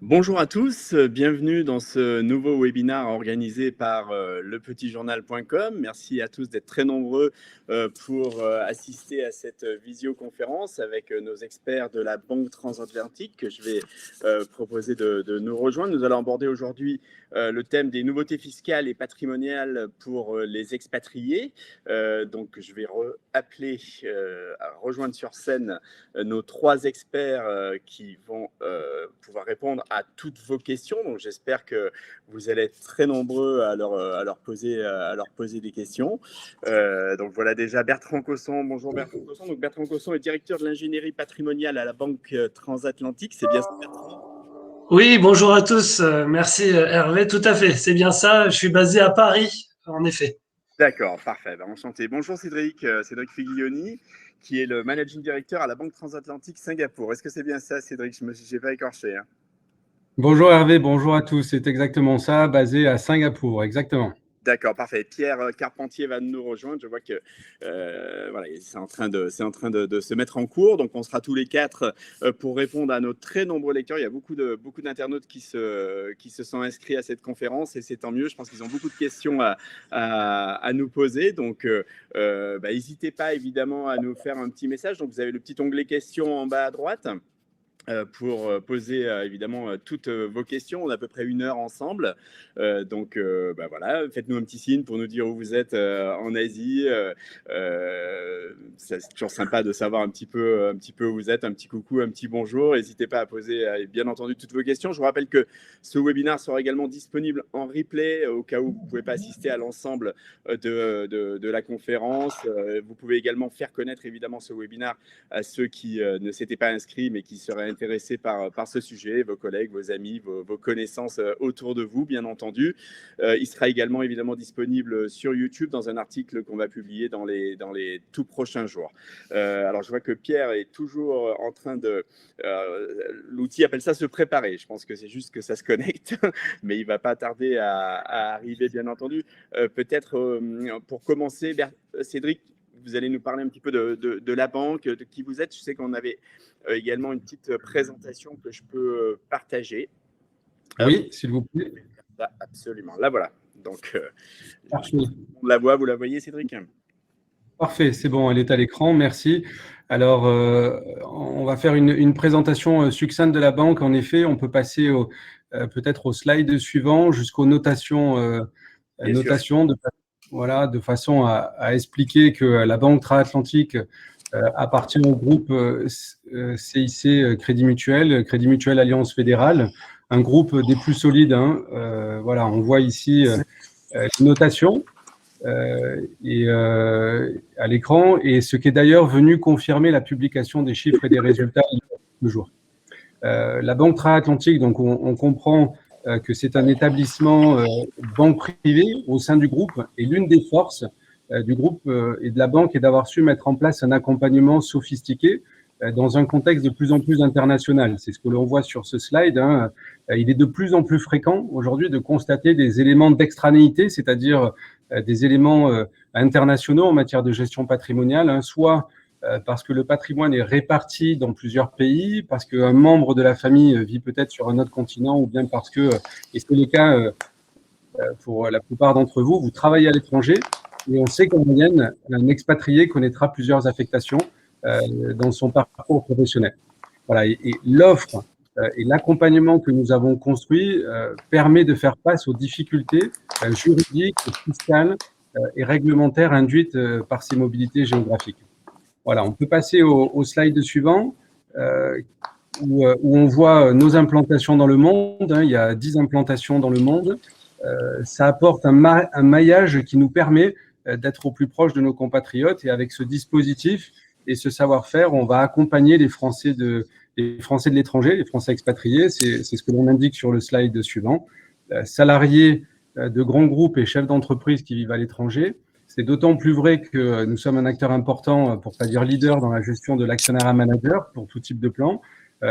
Bonjour à tous, bienvenue dans ce nouveau webinaire organisé par lepetitjournal.com. Merci à tous d'être très nombreux pour assister à cette visioconférence avec nos experts de la Banque Transatlantique que je vais proposer de nous rejoindre. Nous allons aborder aujourd'hui le thème des nouveautés fiscales et patrimoniales pour les expatriés. Donc je vais appeler à rejoindre sur scène nos trois experts qui vont pouvoir répondre à toutes vos questions. Donc, j'espère que vous allez être très nombreux à leur poser des questions. Donc, voilà déjà Bertrand Cosson. Bonjour Bertrand Cosson. Donc, Bertrand Cosson est directeur de l'ingénierie patrimoniale à la Banque Transatlantique. C'est bien ça, Bertrand? Oui, bonjour à tous. Merci Hervé. Tout à fait, c'est bien ça. Je suis basé à Paris, en effet. D'accord, parfait. Ben, enchanté. Bonjour Cédric, Cédric Figlioni, qui est le managing director à la Banque Transatlantique Singapour. Est-ce que c'est bien ça, Cédric? Je n'ai pas écorché, hein. Bonjour Hervé, bonjour à tous. C'est exactement ça, basé à Singapour, exactement. D'accord, parfait. Pierre Carpentier va nous rejoindre. Je vois que voilà, c'est en train de se mettre en cours. Donc, on sera tous les quatre pour répondre à nos très nombreux lecteurs. Il y a beaucoup d'internautes qui se sont inscrits à cette conférence et c'est tant mieux. Je pense qu'ils ont beaucoup de questions à nous poser. Donc, n'hésitez pas évidemment à nous faire un petit message. Donc, vous avez le petit onglet questions en bas à droite pour poser évidemment toutes vos questions. On a à peu près 1 heure ensemble. Donc voilà, faites-nous un petit signe pour nous dire où vous êtes en Asie. C'est toujours sympa de savoir un petit peu où vous êtes, un petit coucou, un petit bonjour. N'hésitez pas à poser bien entendu toutes vos questions. Je vous rappelle que ce webinaire sera également disponible en replay au cas où vous ne pouvez pas assister à l'ensemble de la conférence. Vous pouvez également faire connaître évidemment ce webinaire à ceux qui ne s'étaient pas inscrits mais qui seraient intéressés par ce sujet, vos collègues, vos amis, vos connaissances autour de vous, bien entendu. Il sera également évidemment disponible sur YouTube dans un article qu'on va publier dans les tout prochains jours. Alors, je vois que Pierre est toujours en train de... l'outil appelle ça se préparer. Je pense que c'est juste que ça se connecte, mais il ne va pas tarder à arriver, bien entendu. Peut-être pour commencer, Cédric, vous allez nous parler un petit peu de la banque, de qui vous êtes. Je sais qu'on avait également une petite présentation que je peux partager. Oui, s'il vous plaît. Absolument, là voilà. Donc, Parfait. on la voit, vous la voyez, Cédric? Parfait, c'est bon, elle est à l'écran, merci. Alors, on va faire une présentation succincte de la banque. En effet, on peut passer peut-être au slide suivant jusqu'aux notations, de façon à expliquer que la Banque Transatlantique appartient au groupe CIC Crédit Mutuel Alliance Fédérale, un groupe des plus solides. Voilà, on voit ici les notations à l'écran, et ce qui est d'ailleurs venu confirmer la publication des chiffres et des résultats le jour. La Banque Transatlantique, donc on comprend que c'est un établissement banque privée au sein du groupe, et l'une des forces du groupe et de la banque est d'avoir su mettre en place un accompagnement sophistiqué dans un contexte de plus en plus international. C'est ce que l'on voit sur ce slide. Il est de plus en plus fréquent aujourd'hui de constater des éléments d'extranéité, c'est-à-dire des éléments internationaux en matière de gestion patrimoniale, soit parce que le patrimoine est réparti dans plusieurs pays, parce qu'un membre de la famille vit peut-être sur un autre continent, ou bien parce que, et c'est le cas pour la plupart d'entre vous, vous travaillez à l'étranger, et on sait qu'en moyenne, un expatrié connaîtra plusieurs affectations dans son parcours professionnel. Voilà, et l'offre et l'accompagnement que nous avons construit permet de faire face aux difficultés juridiques, fiscales et réglementaires induites par ces mobilités géographiques. Voilà, on peut passer au slide suivant, où on voit nos implantations dans le monde. Il y a 10 implantations dans le monde. Ça apporte un maillage qui nous permet d'être au plus proche de nos compatriotes, et avec ce dispositif et ce savoir-faire, on va accompagner les Français de l'étranger, les Français expatriés. C'est ce que l'on indique sur le slide suivant. Salariés de grands groupes et chefs d'entreprise qui vivent à l'étranger. C'est d'autant plus vrai que nous sommes un acteur important, pour ne pas dire leader, dans la gestion de l'actionnariat manager pour tout type de plan.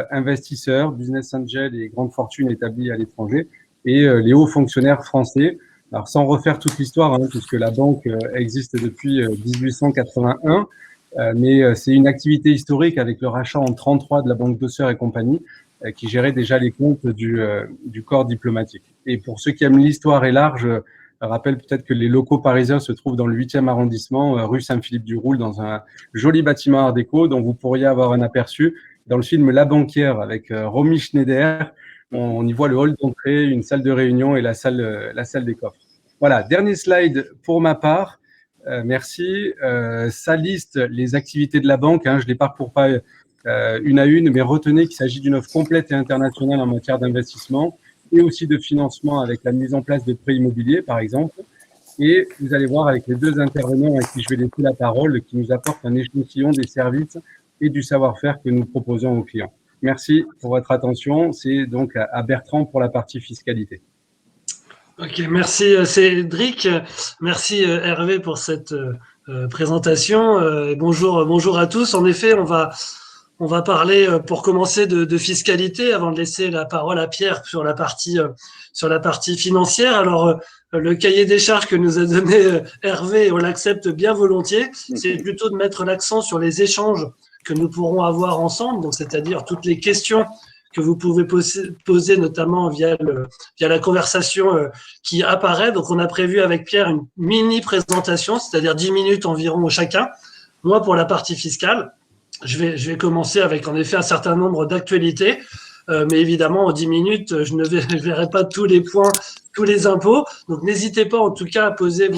Investisseurs, business angels et grandes fortunes établies à l'étranger, et les hauts fonctionnaires français. Alors, sans refaire toute l'histoire, puisque la banque existe depuis 1881, mais c'est une activité historique avec le rachat en 1933 de la Banque Bosser et compagnie, qui gérait déjà les comptes du corps diplomatique. Et pour ceux qui aiment l'histoire et l'art, je rappelle peut-être que les locaux parisiens se trouvent dans le 8e arrondissement, rue Saint-Philippe-du-Roule, dans un joli bâtiment art déco dont vous pourriez avoir un aperçu dans le film La Banquière avec Romy Schneider. On y voit le hall d'entrée, une salle de réunion et la salle des coffres. Voilà, dernier slide pour ma part. Merci. Ça liste les activités de la banque. Je ne les parcours pas une à une, mais retenez qu'il s'agit d'une offre complète et internationale en matière d'investissement et aussi de financement avec la mise en place de prêts immobiliers, par exemple. Et vous allez voir avec les deux intervenants à qui je vais laisser la parole, qui nous apportent un échantillon des services et du savoir-faire que nous proposons aux clients. Merci pour votre attention. C'est donc à Bertrand pour la partie fiscalité. Ok, merci Cédric, merci Hervé pour cette présentation. Bonjour à tous. En effet, on va parler pour commencer de fiscalité avant de laisser la parole à Pierre sur la partie financière. Alors le cahier des charges que nous a donné Hervé, on l'accepte bien volontiers. C'est plutôt de mettre l'accent sur les échanges que nous pourrons avoir ensemble, donc c'est-à-dire toutes les questions que vous pouvez poser notamment via la conversation qui apparaît. Donc, on a prévu avec Pierre une mini présentation, c'est-à-dire 10 minutes environ chacun. Moi, pour la partie fiscale, je vais commencer avec en effet un certain nombre d'actualités. Mais évidemment, en 10 minutes, je ne verrai pas tous les points, tous les impôts. Donc, n'hésitez pas en tout cas à poser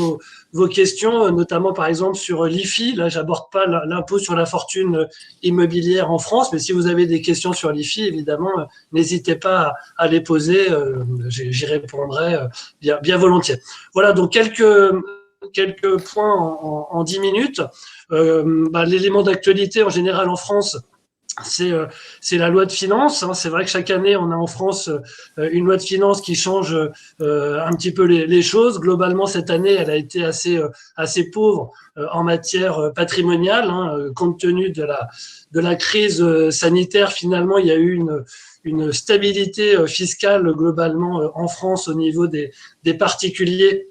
vos questions, notamment par exemple sur l'IFI. Là, j'aborde pas l'impôt sur la fortune immobilière en France, mais si vous avez des questions sur l'IFI, évidemment, n'hésitez pas à les poser. J'y répondrai bien volontiers. Voilà, donc quelques points en 10 minutes. L'élément d'actualité en général en France, c'est la loi de finances. C'est vrai que chaque année, on a en France une loi de finances qui change un petit peu les choses. Globalement, cette année, elle a été assez pauvre en matière patrimoniale, compte tenu de la crise sanitaire. Finalement, il y a eu une stabilité fiscale globalement en France au niveau des particuliers.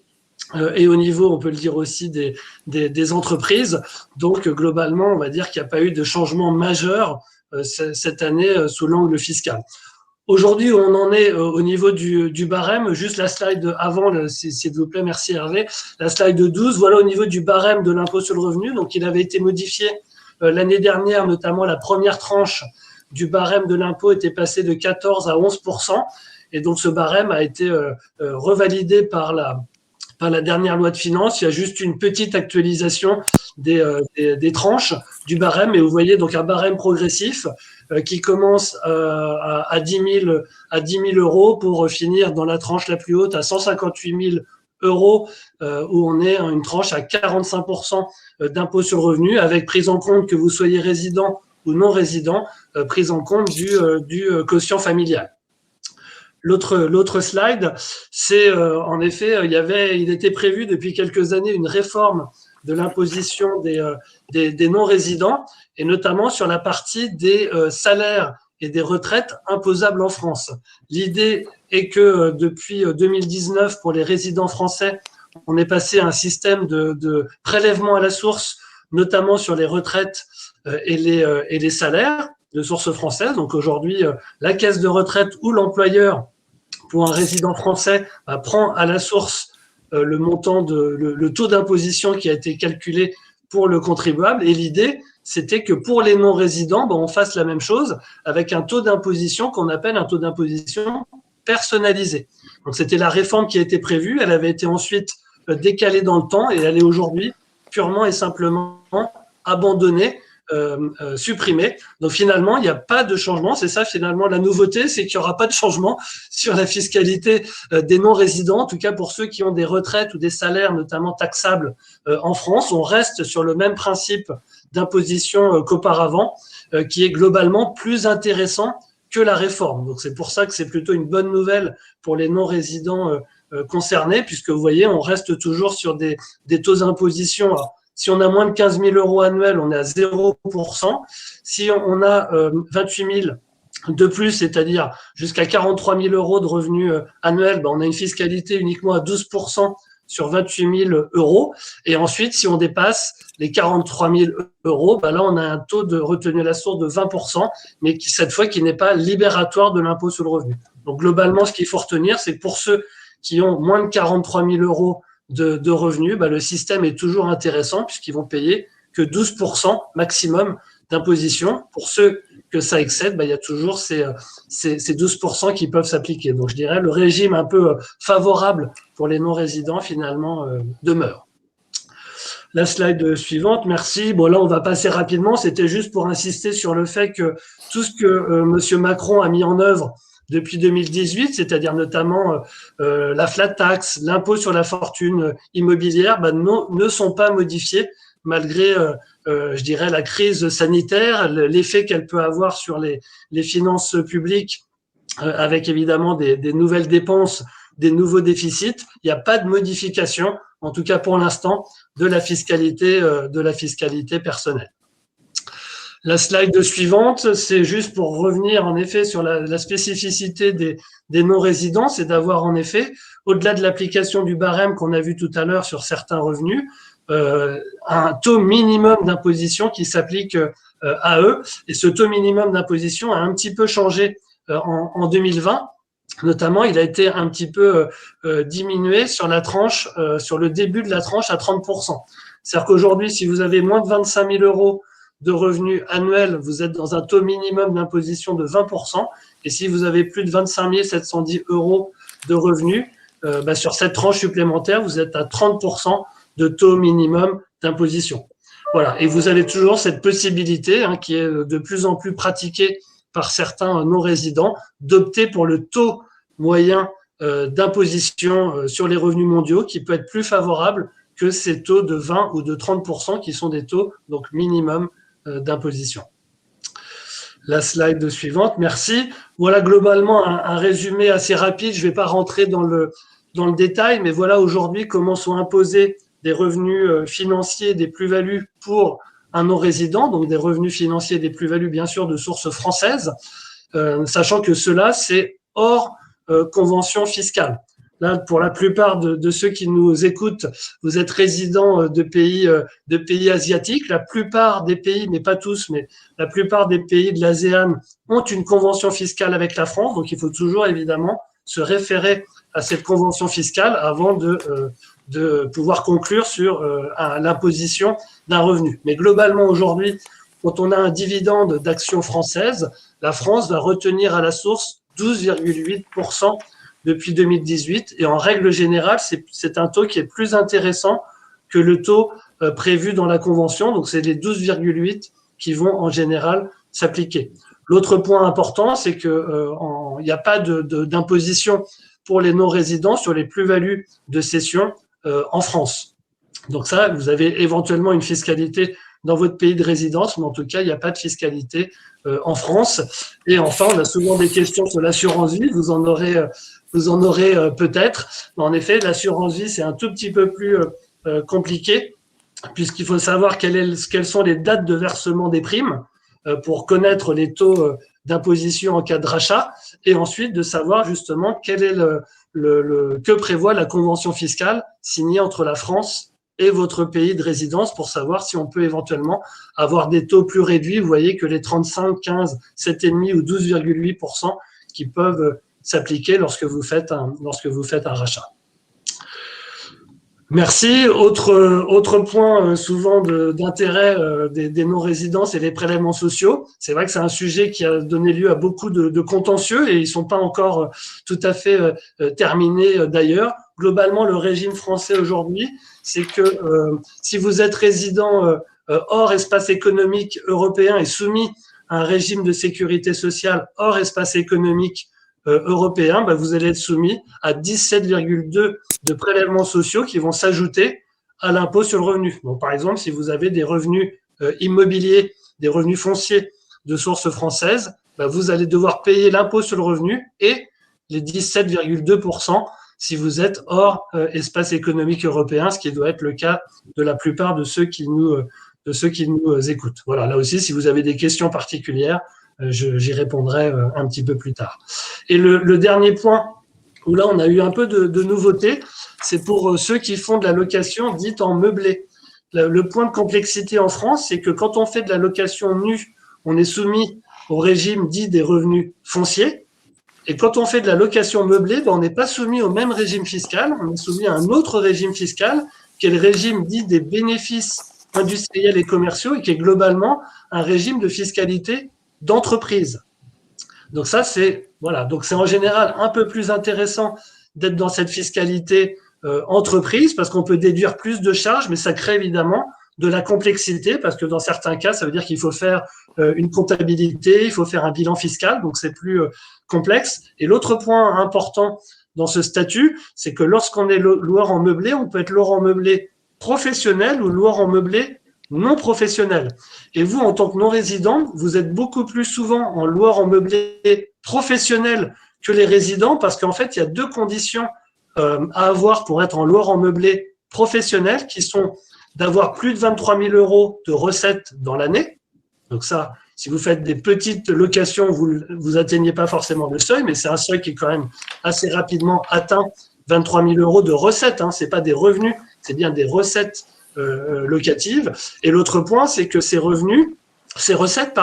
Et au niveau, on peut le dire aussi, des entreprises. Donc, globalement, on va dire qu'il n'y a pas eu de changement majeur cette année sous l'angle fiscal. Aujourd'hui, on en est au niveau du barème. Juste la slide avant, s'il vous plaît, merci Hervé. La slide 12, voilà au niveau du barème de l'impôt sur le revenu. Donc, il avait été modifié l'année dernière, notamment la première tranche du barème de l'impôt était passée de 14 à 11%. Et donc, ce barème a été revalidé par la dernière loi de finances. Il y a juste une petite actualisation des tranches du barème. Et vous voyez donc un barème progressif qui commence à 10 000 euros pour finir dans la tranche la plus haute à 158 000 euros, où on est à une tranche à 45% d'impôt sur le revenu, avec prise en compte que vous soyez résident ou non résident, prise en compte du quotient familial. L'autre slide, c'est en effet, il était prévu depuis quelques années une réforme de l'imposition des non-résidents, et notamment sur la partie des salaires et des retraites imposables en France. L'idée est que depuis 2019, pour les résidents français, on est passé à un système de prélèvement à la source, notamment sur les retraites et les salaires de source française. Donc aujourd'hui, la caisse de retraite ou l'employeur, pour un résident français, prend à la source le montant le taux d'imposition qui a été calculé pour le contribuable. Et l'idée, c'était que pour les non-résidents, on fasse la même chose avec un taux d'imposition qu'on appelle un taux d'imposition personnalisé. Donc c'était la réforme qui a été prévue. Elle avait été ensuite décalée dans le temps et elle est aujourd'hui purement et simplement abandonnée, supprimée. Donc finalement, il n'y a pas de changement. C'est ça finalement la nouveauté, c'est qu'il n'y aura pas de changement sur la fiscalité des non-résidents, en tout cas pour ceux qui ont des retraites ou des salaires notamment taxables en France. On reste sur le même principe d'imposition qu'auparavant, qui est globalement plus intéressant que la réforme. Donc c'est pour ça que c'est plutôt une bonne nouvelle pour les non-résidents concernés, puisque vous voyez, on reste toujours sur des taux d'imposition. Si on a moins de 15 000 euros annuels, on est à 0%. Si on a 28 000 de plus, c'est-à-dire jusqu'à 43 000 euros de revenus annuels, on a une fiscalité uniquement à 12% sur 28 000 euros. Et ensuite, si on dépasse les 43 000 euros, là, on a un taux de retenue à la source de 20%, mais cette fois, qui n'est pas libératoire de l'impôt sur le revenu. Donc, globalement, ce qu'il faut retenir, c'est que pour ceux qui ont moins de 43 000 euros de revenus, le système est toujours intéressant puisqu'ils vont payer que 12% maximum d'imposition. Pour ceux que ça excède, il y a toujours ces 12% qui peuvent s'appliquer. Donc, je dirais le régime un peu favorable pour les non-résidents, finalement, demeure. La slide suivante, merci. Bon, là, on va passer rapidement. C'était juste pour insister sur le fait que tout ce que M. Macron a mis en œuvre depuis 2018, c'est-à-dire notamment la flat tax, l'impôt sur la fortune immobilière, ne sont pas modifiés malgré, je dirais, la crise sanitaire, l'effet qu'elle peut avoir sur les finances publiques, avec évidemment des nouvelles dépenses, des nouveaux déficits. Il n'y a pas de modification, en tout cas pour l'instant, de la fiscalité personnelle. La slide suivante, c'est juste pour revenir en effet sur la spécificité des non-résidents, c'est d'avoir en effet, au-delà de l'application du barème qu'on a vu tout à l'heure sur certains revenus, un taux minimum d'imposition qui s'applique à eux. Et ce taux minimum d'imposition a un petit peu changé en 2020. Notamment, il a été un petit peu diminué sur la tranche, sur le début de la tranche à 30%. C'est-à-dire qu'aujourd'hui, si vous avez moins de 25 000 euros de revenus annuels, vous êtes dans un taux minimum d'imposition de 20%. Et si vous avez plus de 25 710 euros de revenus, sur cette tranche supplémentaire, vous êtes à 30% de taux minimum d'imposition. Voilà. Et vous avez toujours cette possibilité, qui est de plus en plus pratiquée par certains non-résidents, d'opter pour le taux moyen d'imposition sur les revenus mondiaux, qui peut être plus favorable que ces taux de 20 ou de 30% qui sont des taux donc minimum d'imposition. La slide suivante, merci. Voilà globalement un résumé assez rapide. Je ne vais pas rentrer dans le détail, mais voilà aujourd'hui comment sont imposés des revenus financiers, des plus-values pour un non-résident, donc des revenus financiers, des plus-values bien sûr de source française, sachant que cela c'est hors convention fiscale. Là, pour la plupart de ceux qui nous écoutent, vous êtes résidents de pays asiatiques. La plupart des pays, mais pas tous, mais la plupart des pays de l'ASEAN ont une convention fiscale avec la France. Donc, il faut toujours évidemment se référer à cette convention fiscale avant de pouvoir conclure sur l'imposition d'un revenu. Mais globalement, aujourd'hui, quand on a un dividende d'action française, la France va retenir à la source 12,8% depuis 2018. Et en règle générale, c'est un taux qui est plus intéressant que le taux prévu dans la convention. Donc, c'est les 12,8 qui vont en général s'appliquer. L'autre point important, c'est qu'il n'y a pas d'imposition pour les non-résidents sur les plus-values de cession en France. Donc ça, vous avez éventuellement une fiscalité dans votre pays de résidence, mais en tout cas, il n'y a pas de fiscalité en France. Et enfin, on a souvent des questions sur l'assurance vie. Vous en aurez peut-être. Mais en effet, l'assurance vie, c'est un tout petit peu plus compliqué, puisqu'il faut savoir quelles sont les dates de versement des primes pour connaître les taux d'imposition en cas de rachat, et ensuite de savoir justement quel est que prévoit la convention fiscale signée entre la France et votre pays de résidence pour savoir si on peut éventuellement avoir des taux plus réduits. Vous voyez que les 35, 15, 7,5 ou 12,8% qui peuvent s'appliquer lorsque vous faites un rachat. Merci. Autre point souvent d'intérêt des non-résidents, c'est les prélèvements sociaux. C'est vrai que c'est un sujet qui a donné lieu à beaucoup de contentieux et ils ne sont pas encore tout à fait terminés d'ailleurs. Globalement, le régime français aujourd'hui, c'est que si vous êtes résident hors espace économique européen et soumis à un régime de sécurité sociale hors espace économique européen, vous allez être soumis à 17,2 de prélèvements sociaux qui vont s'ajouter à l'impôt sur le revenu. Donc, par exemple, si vous avez des revenus immobiliers, des revenus fonciers de source française, vous allez devoir payer l'impôt sur le revenu et les 17,2% si vous êtes hors espace économique européen, ce qui doit être le cas de la plupart de ceux qui nous écoutent. Voilà, là aussi, si vous avez des questions particulières, j'y répondrai un petit peu plus tard. Et le dernier point, où là on a eu un peu de nouveauté, c'est pour ceux qui font de la location dite en meublé. Le point de complexité en France, c'est que quand on fait de la location nue, on est soumis au régime dit des revenus fonciers. Et quand on fait de la location meublée, on n'est pas soumis au même régime fiscal, on est soumis à un autre régime fiscal, qui est le régime dit des bénéfices industriels et commerciaux, et qui est globalement un régime de fiscalité d'entreprise. Donc ça, c'est voilà. Donc c'est en général un peu plus intéressant d'être dans cette fiscalité entreprise, parce qu'on peut déduire plus de charges, mais ça crée évidemment de la complexité, parce que dans certains cas, ça veut dire qu'il faut faire une comptabilité, il faut faire un bilan fiscal, donc c'est plus complexe. Et l'autre point important dans ce statut, c'est que lorsqu'on est loueur en meublé, on peut être loueur en meublé professionnel ou loueur en meublé non professionnel. Et vous, en tant que non-résident, vous êtes beaucoup plus souvent en loueur en meublé professionnel que les résidents, parce qu'en fait, il y a deux conditions à avoir pour être en loueur en meublé professionnel, qui sont d'avoir plus de 23 000 € de recettes dans l'année. Donc ça, si vous faites des petites locations, vous atteignez pas forcément le seuil, mais c'est un seuil qui est quand même assez rapidement atteint. 23 000 € de recettes, hein, c'est pas des revenus, c'est bien des recettes locatives. Et l'autre point, c'est que ces recettes,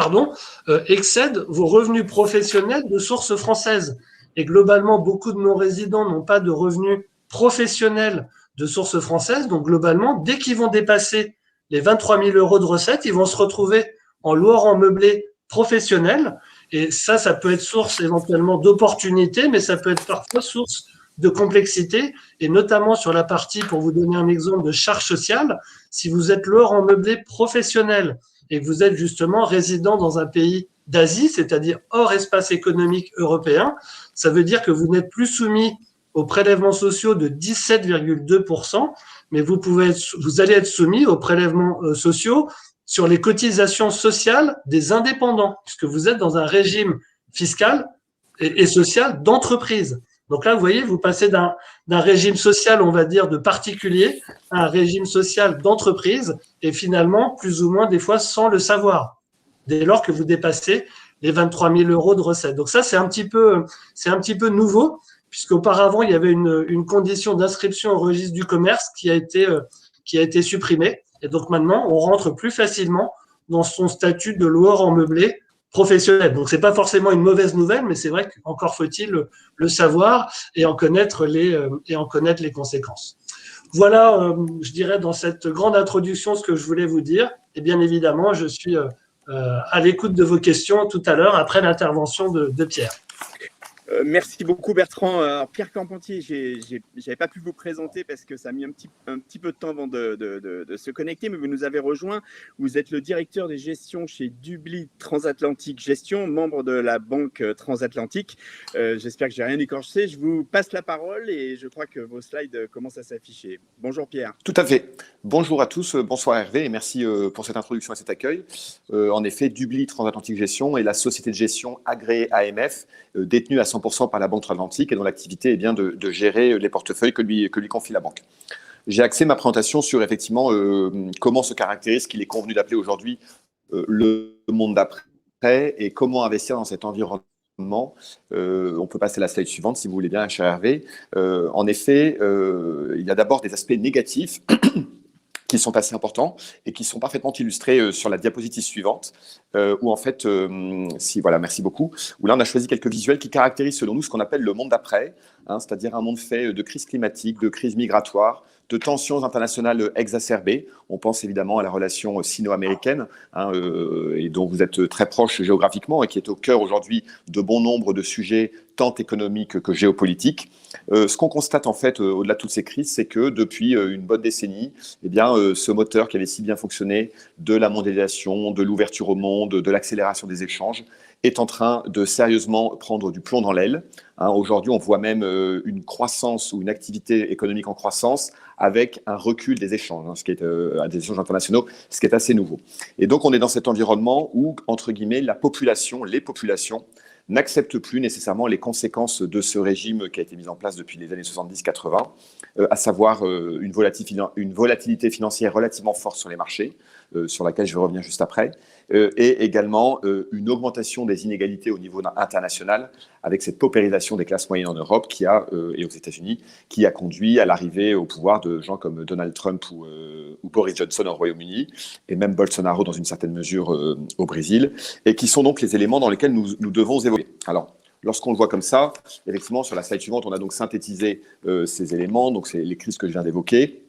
excèdent vos revenus professionnels de source française. Et globalement, beaucoup de non-résidents n'ont pas de revenus professionnels de source française. Donc globalement, dès qu'ils vont dépasser les 23 000 € de recettes, ils vont se retrouver en loueur en meublé professionnel. Et ça peut être source éventuellement d'opportunités, mais ça peut être parfois source de complexité, et notamment sur la partie, pour vous donner un exemple, de charge sociale. Si vous êtes loueur en meublé professionnel et que vous êtes justement résident dans un pays d'Asie, c'est-à-dire hors espace économique européen, ça veut dire que vous n'êtes plus soumis aux prélèvements sociaux de 17,2%, mais vous allez être soumis aux prélèvements sociaux sur les cotisations sociales des indépendants, puisque vous êtes dans un régime fiscal et social d'entreprise. Donc là, vous voyez, vous passez d'un régime social, on va dire, de particulier à un régime social d'entreprise, et finalement, plus ou moins des fois sans le savoir, dès lors que vous dépassez les 23 000 € de recettes. Donc ça, c'est un petit peu nouveau, puisqu'auparavant, il y avait une condition d'inscription au registre du commerce qui a été supprimée. Et donc maintenant, on rentre plus facilement dans son statut de loueur en meublé professionnel. Donc c'est pas forcément une mauvaise nouvelle, mais c'est vrai qu'encore faut-il le savoir et en connaître les conséquences. Voilà, je dirais dans cette grande introduction ce que je voulais vous dire. Et bien évidemment, je suis à l'écoute de vos questions tout à l'heure après l'intervention de Pierre. Merci beaucoup Bertrand. Alors, Pierre Carpentier, j'avais pas pu vous présenter parce que ça a mis un petit peu de temps avant de se connecter, mais vous nous avez rejoint. Vous êtes le directeur des gestions chez Dubli Transatlantique Gestion, membre de la Banque Transatlantique. J'espère que j'ai rien écorché. Je vous passe la parole et je crois que vos slides commencent à s'afficher. Bonjour Pierre. Tout à fait. Bonjour à tous. Bonsoir Hervé et merci pour cette introduction et cet accueil. En effet, Dubli Transatlantique Gestion est la société de gestion agréée AMF, détenue à 100% par la Banque Transatlantique et dont l'activité est bien de gérer les portefeuilles que lui confie la banque. J'ai axé ma présentation sur effectivement comment se caractérise ce qu'il est convenu d'appeler aujourd'hui le monde d'après et comment investir dans cet environnement. On peut passer à la slide suivante si vous voulez bien, cher Hervé. En effet, il y a d'abord des aspects négatifs qui sont assez importants et qui sont parfaitement illustrés sur la diapositive suivante, où en fait, voilà, merci beaucoup, où là on a choisi quelques visuels qui caractérisent selon nous ce qu'on appelle le monde d'après, hein, c'est-à-dire un monde fait de crise climatique, de crise migratoire, de tensions internationales exacerbées. On pense évidemment à la relation sino-américaine, hein, et dont vous êtes très proche géographiquement et qui est au cœur aujourd'hui de bon nombre de sujets tant économiques que géopolitiques. Ce qu'on constate en fait au-delà de toutes ces crises, c'est que depuis une bonne décennie, eh bien, ce moteur qui avait si bien fonctionné de la mondialisation, de l'ouverture au monde, de l'accélération des échanges, est en train de sérieusement prendre du plomb dans l'aile. Hein, aujourd'hui, on voit même une croissance ou une activité économique en croissance avec un recul des échanges, hein, ce qui est des échanges internationaux, ce qui est assez nouveau. Et donc, on est dans cet environnement où, entre guillemets, les populations n'acceptent plus nécessairement les conséquences de ce régime qui a été mis en place depuis les années 70-80, à savoir une volatilité financière relativement forte sur les marchés, sur laquelle je vais revenir juste après, et également une augmentation des inégalités au niveau international avec cette paupérisation des classes moyennes en Europe et aux États-Unis qui a conduit à l'arrivée au pouvoir de gens comme Donald Trump ou Boris Johnson au Royaume-Uni et même Bolsonaro dans une certaine mesure au Brésil, et qui sont donc les éléments dans lesquels nous devons évoluer. Alors, lorsqu'on le voit comme ça, effectivement, sur la slide suivante, on a donc synthétisé ces éléments, donc c'est les crises que je viens d'évoquer,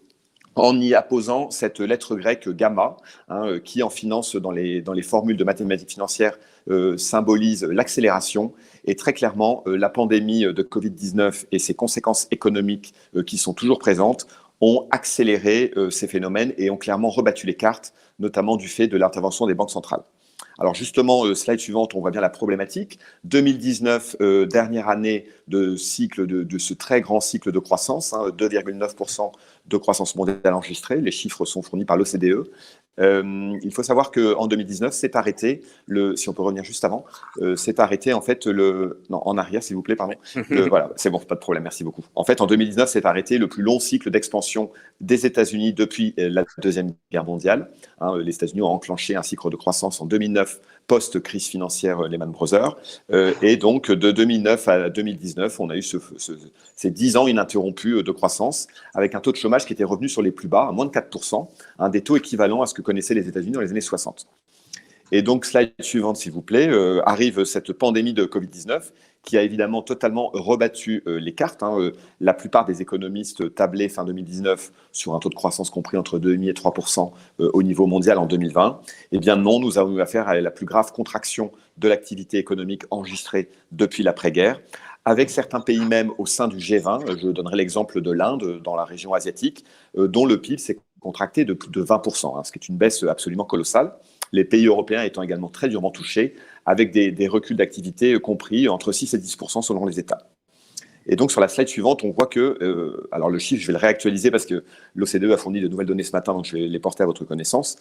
en y apposant cette lettre grecque gamma, qui en finance dans les formules de mathématiques financières symbolise l'accélération. Et très clairement, la pandémie de Covid-19 et ses conséquences économiques qui sont toujours présentes ont accéléré ces phénomènes et ont clairement rebattu les cartes, notamment du fait de l'intervention des banques centrales. Alors justement, slide suivante, on voit bien la problématique. 2019, dernière année de ce très grand cycle de croissance, 2,9% de croissance mondiale enregistrée. Les chiffres sont fournis par l'OCDE. Il faut savoir qu'en 2019, s'est arrêté, si on peut revenir juste avant, s'est arrêté en fait non, en arrière s'il vous plaît, pardon. Voilà, c'est bon, pas de problème, merci beaucoup. En fait, en 2019, s'est arrêté le plus long cycle d'expansion des États-Unis depuis la Deuxième Guerre mondiale. Les États-Unis ont enclenché un cycle de croissance en 2009, post-crise financière Lehman Brothers. Et donc, de 2009 à 2019, on a eu ces 10 ans ininterrompus de croissance, avec un taux de chômage qui était revenu sur les plus bas, à moins de 4%, des taux équivalents à ce que connaissaient les États-Unis dans les années 60. Et donc, slide suivante, s'il vous plaît, arrive cette pandémie de Covid-19 qui a évidemment totalement rebattu les cartes. La plupart des économistes tablaient fin 2019 sur un taux de croissance compris entre 2,5 et 3% au niveau mondial en 2020. Eh bien non, nous avons eu affaire à la plus grave contraction de l'activité économique enregistrée depuis l'après-guerre, avec certains pays même au sein du G20. Je donnerai l'exemple de l'Inde, dans la région asiatique, dont le PIB s'est contracté de plus de 20%, ce qui est une baisse absolument colossale. Les pays européens étant également très durement touchés, avec des reculs d'activité compris entre 6 et 10% selon les États. Et donc, sur la slide suivante, on voit que, alors le chiffre, je vais le réactualiser parce que l'OCDE a fourni de nouvelles données ce matin, donc je vais les porter à votre connaissance.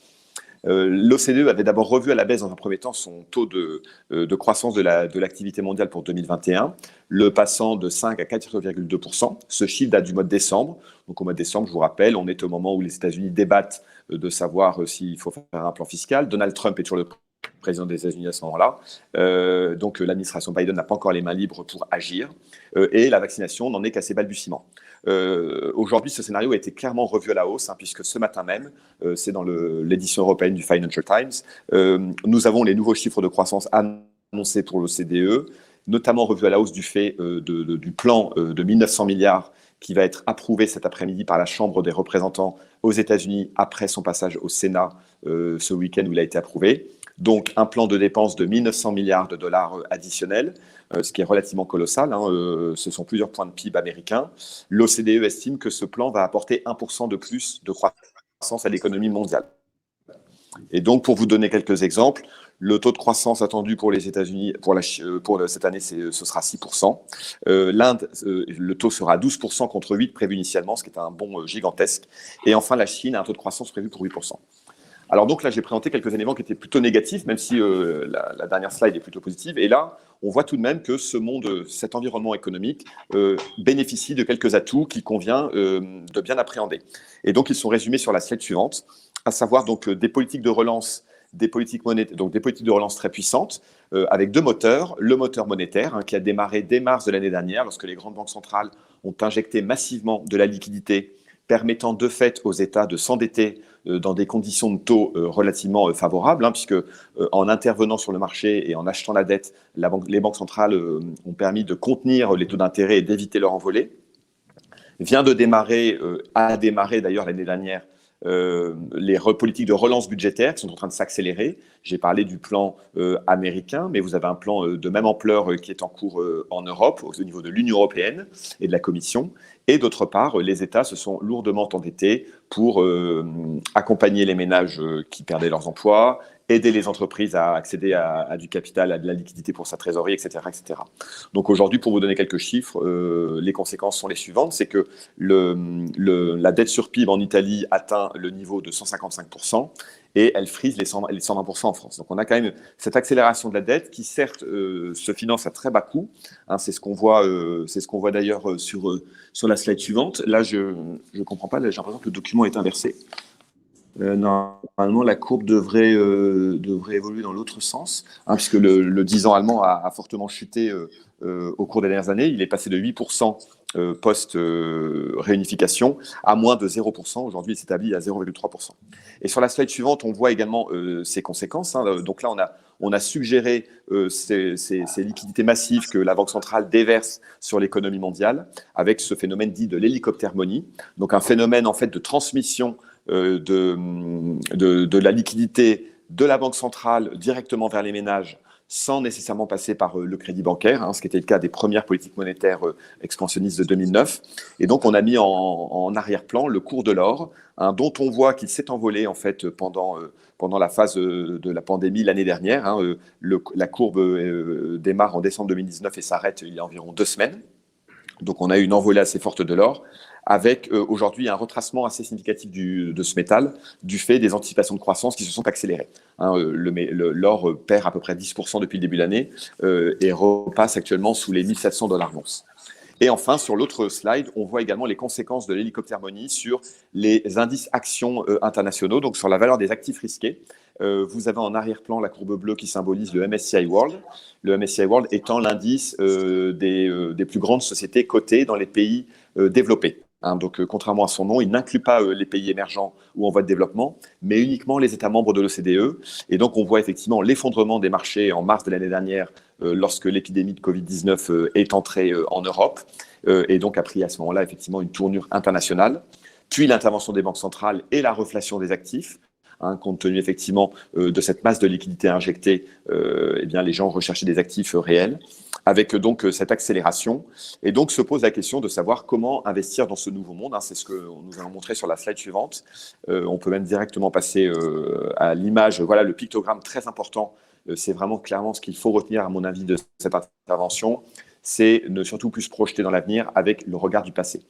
L'OCDE avait d'abord revu à la baisse dans un premier temps son taux de croissance de l'activité mondiale pour 2021, le passant de 5 à 4,2%. Ce chiffre date du mois de décembre. Donc au mois de décembre, je vous rappelle, on est au moment où les États-Unis débattent de savoir s'il faut faire un plan fiscal. Donald Trump est toujours le président des États-Unis à ce moment-là. Donc l'administration Biden n'a pas encore les mains libres pour agir. Et la vaccination n'en est qu'à ses balbutiements. Aujourd'hui, ce scénario a été clairement revu à la hausse, puisque ce matin même, c'est dans l'édition européenne du Financial Times, nous avons les nouveaux chiffres de croissance annoncés pour l'OCDE, notamment revus à la hausse du fait du plan de 1 900 milliards qui va être approuvé cet après-midi par la Chambre des représentants aux États-Unis après son passage au Sénat ce week-end où il a été approuvé. Donc un plan de dépenses de 1 900 milliards de dollars additionnels, ce qui est relativement colossal. Ce sont plusieurs points de PIB américains. L'OCDE estime que ce plan va apporter 1% de plus de croissance à l'économie mondiale. Et donc, pour vous donner quelques exemples, le taux de croissance attendu pour les États-Unis pour cette année, ce sera 6%. L'Inde, le taux sera 12% contre 8% prévu initialement, ce qui est un bond gigantesque. Et enfin, la Chine a un taux de croissance prévu pour 8%. Alors donc là, j'ai présenté quelques éléments qui étaient plutôt négatifs, même si la dernière slide est plutôt positive. Et là, on voit tout de même que ce monde, cet environnement économique bénéficie de quelques atouts qu'il convient de bien appréhender. Et donc, ils sont résumés sur la slide suivante, à savoir donc des politiques de relance, des politiques de relance très puissantes, avec deux moteurs. Le moteur monétaire, qui a démarré dès mars de l'année dernière, lorsque les grandes banques centrales ont injecté massivement de la liquidité, permettant de fait aux États de s'endetter dans des conditions de taux relativement favorables, puisque en intervenant sur le marché et en achetant la dette, les banques centrales ont permis de contenir les taux d'intérêt et d'éviter leur envolée. A démarré d'ailleurs l'année dernière les politiques de relance budgétaire qui sont en train de s'accélérer. J'ai parlé du plan américain, mais vous avez un plan de même ampleur qui est en cours en Europe, au niveau de l'Union européenne et de la Commission. Et d'autre part, les États se sont lourdement endettés pour accompagner les ménages qui perdaient leurs emplois, aider les entreprises à accéder à du capital, à de la liquidité pour sa trésorerie, etc. etc. Donc aujourd'hui, pour vous donner quelques chiffres, les conséquences sont les suivantes. C'est que la dette sur PIB en Italie atteint le niveau de 155% et elle frise les 120% en France. Donc on a quand même cette accélération de la dette qui certes se finance à très bas coût. C'est ce qu'on voit d'ailleurs sur la slide suivante. Là, je ne comprends pas, j'ai l'impression que le document est inversé. Normalement, la courbe devrait évoluer dans l'autre sens, puisque le 10 ans allemand a fortement chuté au cours des dernières années. Il est passé de 8% post-réunification à moins de 0%. Aujourd'hui, il s'établit à 0,3%. Et sur la slide suivante, on voit également ses conséquences. Donc là, on a suggéré ces liquidités massives que la Banque centrale déverse sur l'économie mondiale avec ce phénomène dit de l'hélicoptère-money. Donc un phénomène en fait de transmission de la liquidité de la Banque centrale directement vers les ménages sans nécessairement passer par le crédit bancaire, ce qui était le cas des premières politiques monétaires expansionnistes de 2009. Et donc, on a mis en arrière-plan le cours de l'or, dont on voit qu'il s'est envolé en fait pendant la phase de la pandémie l'année dernière. La courbe démarre en décembre 2019 et s'arrête il y a environ 2 semaines. Donc, on a eu une envolée assez forte de l'or, avec aujourd'hui un retracement assez significatif de ce métal du fait des anticipations de croissance qui se sont accélérées. L'or perd à peu près 10% depuis le début de l'année et repasse actuellement sous les $1 700 l'once. Et enfin, sur l'autre slide, on voit également les conséquences de l'hélicoptère money sur les indices actions internationaux, donc sur la valeur des actifs risqués. Vous avez en arrière-plan la courbe bleue qui symbolise le MSCI World. Le MSCI World étant l'indice des plus grandes sociétés cotées dans les pays développés. Donc, contrairement à son nom, il n'inclut pas les pays émergents ou en voie de développement, mais uniquement les États membres de l'OCDE. Et donc, on voit effectivement l'effondrement des marchés en mars de l'année dernière, lorsque l'épidémie de Covid-19 est entrée en Europe, et donc a pris à ce moment-là effectivement une tournure internationale. Puis l'intervention des banques centrales et la reflation des actifs. Compte tenu effectivement de cette masse de liquidités injectée, les gens recherchaient des actifs réels, avec donc cette accélération. Et donc se pose la question de savoir comment investir dans ce nouveau monde. C'est ce que nous allons montrer sur la slide suivante. On peut même directement passer à l'image. Voilà le pictogramme très important. C'est vraiment clairement ce qu'il faut retenir, à mon avis, de cette intervention. C'est ne surtout plus se projeter dans l'avenir avec le regard du passé.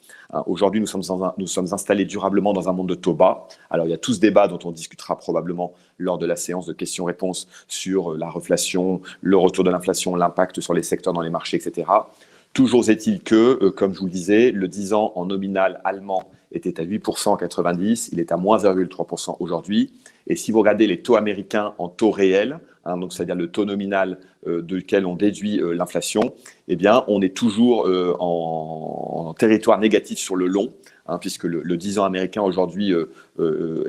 Aujourd'hui, nous sommes installés durablement dans un monde de taux bas. Alors, il y a tout ce débat dont on discutera probablement lors de la séance de questions-réponses sur la reflation, le retour de l'inflation, l'impact sur les secteurs dans les marchés, etc. Toujours est-il que, comme je vous le disais, le 10 ans en nominal allemand était à 8% en 90, il est à moins 0,3% aujourd'hui. Et si vous regardez les taux américains en taux réel, donc c'est-à-dire le taux nominal duquel on déduit l'inflation, on est toujours en territoire négatif sur le long, puisque le 10 ans américain aujourd'hui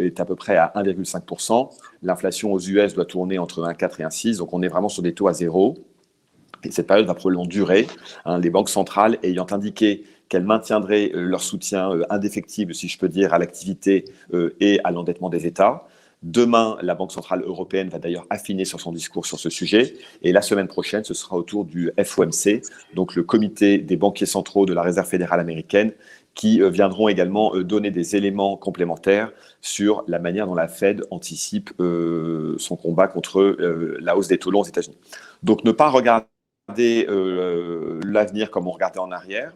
est à peu près à 1,5%. L'inflation aux US doit tourner entre 1,4 et 1,6, donc on est vraiment sur des taux à zéro. Et cette période va probablement durer, les banques centrales ayant indiqué qu'elles maintiendraient leur soutien indéfectible, si je peux dire, à l'activité et à l'endettement des États. Demain, la Banque centrale européenne va d'ailleurs affiner sur son discours sur ce sujet. Et la semaine prochaine, ce sera au tour du FOMC, donc le comité des banquiers centraux de la Réserve fédérale américaine, qui viendront également donner des éléments complémentaires sur la manière dont la Fed anticipe son combat contre la hausse des taux longs aux États-Unis. Donc, ne pas regarder l'avenir comme on regardait en arrière.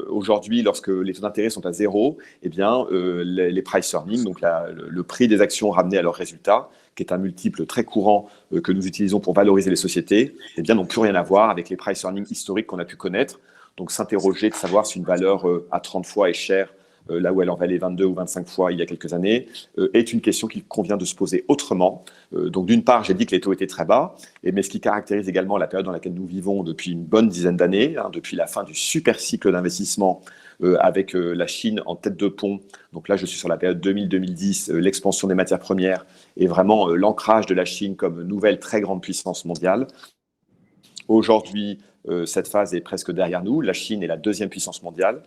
Aujourd'hui, lorsque les taux d'intérêt sont à zéro, les price earnings, donc le prix des actions ramenées à leurs résultats, qui est un multiple très courant que nous utilisons pour valoriser les sociétés, n'ont plus rien à voir avec les price earnings historiques qu'on a pu connaître. Donc, s'interroger de savoir si une valeur à 30 fois est chère là où elle en valait 22 ou 25 fois il y a quelques années, est une question qu'il convient de se poser autrement. Donc, d'une part, j'ai dit que les taux étaient très bas, mais ce qui caractérise également la période dans laquelle nous vivons depuis une bonne dizaine d'années, depuis la fin du super cycle d'investissement avec la Chine en tête de pont. Donc là, je suis sur la période 2000-2010, l'expansion des matières premières et vraiment l'ancrage de la Chine comme nouvelle très grande puissance mondiale. Aujourd'hui, cette phase est presque derrière nous. La Chine est la deuxième puissance mondiale,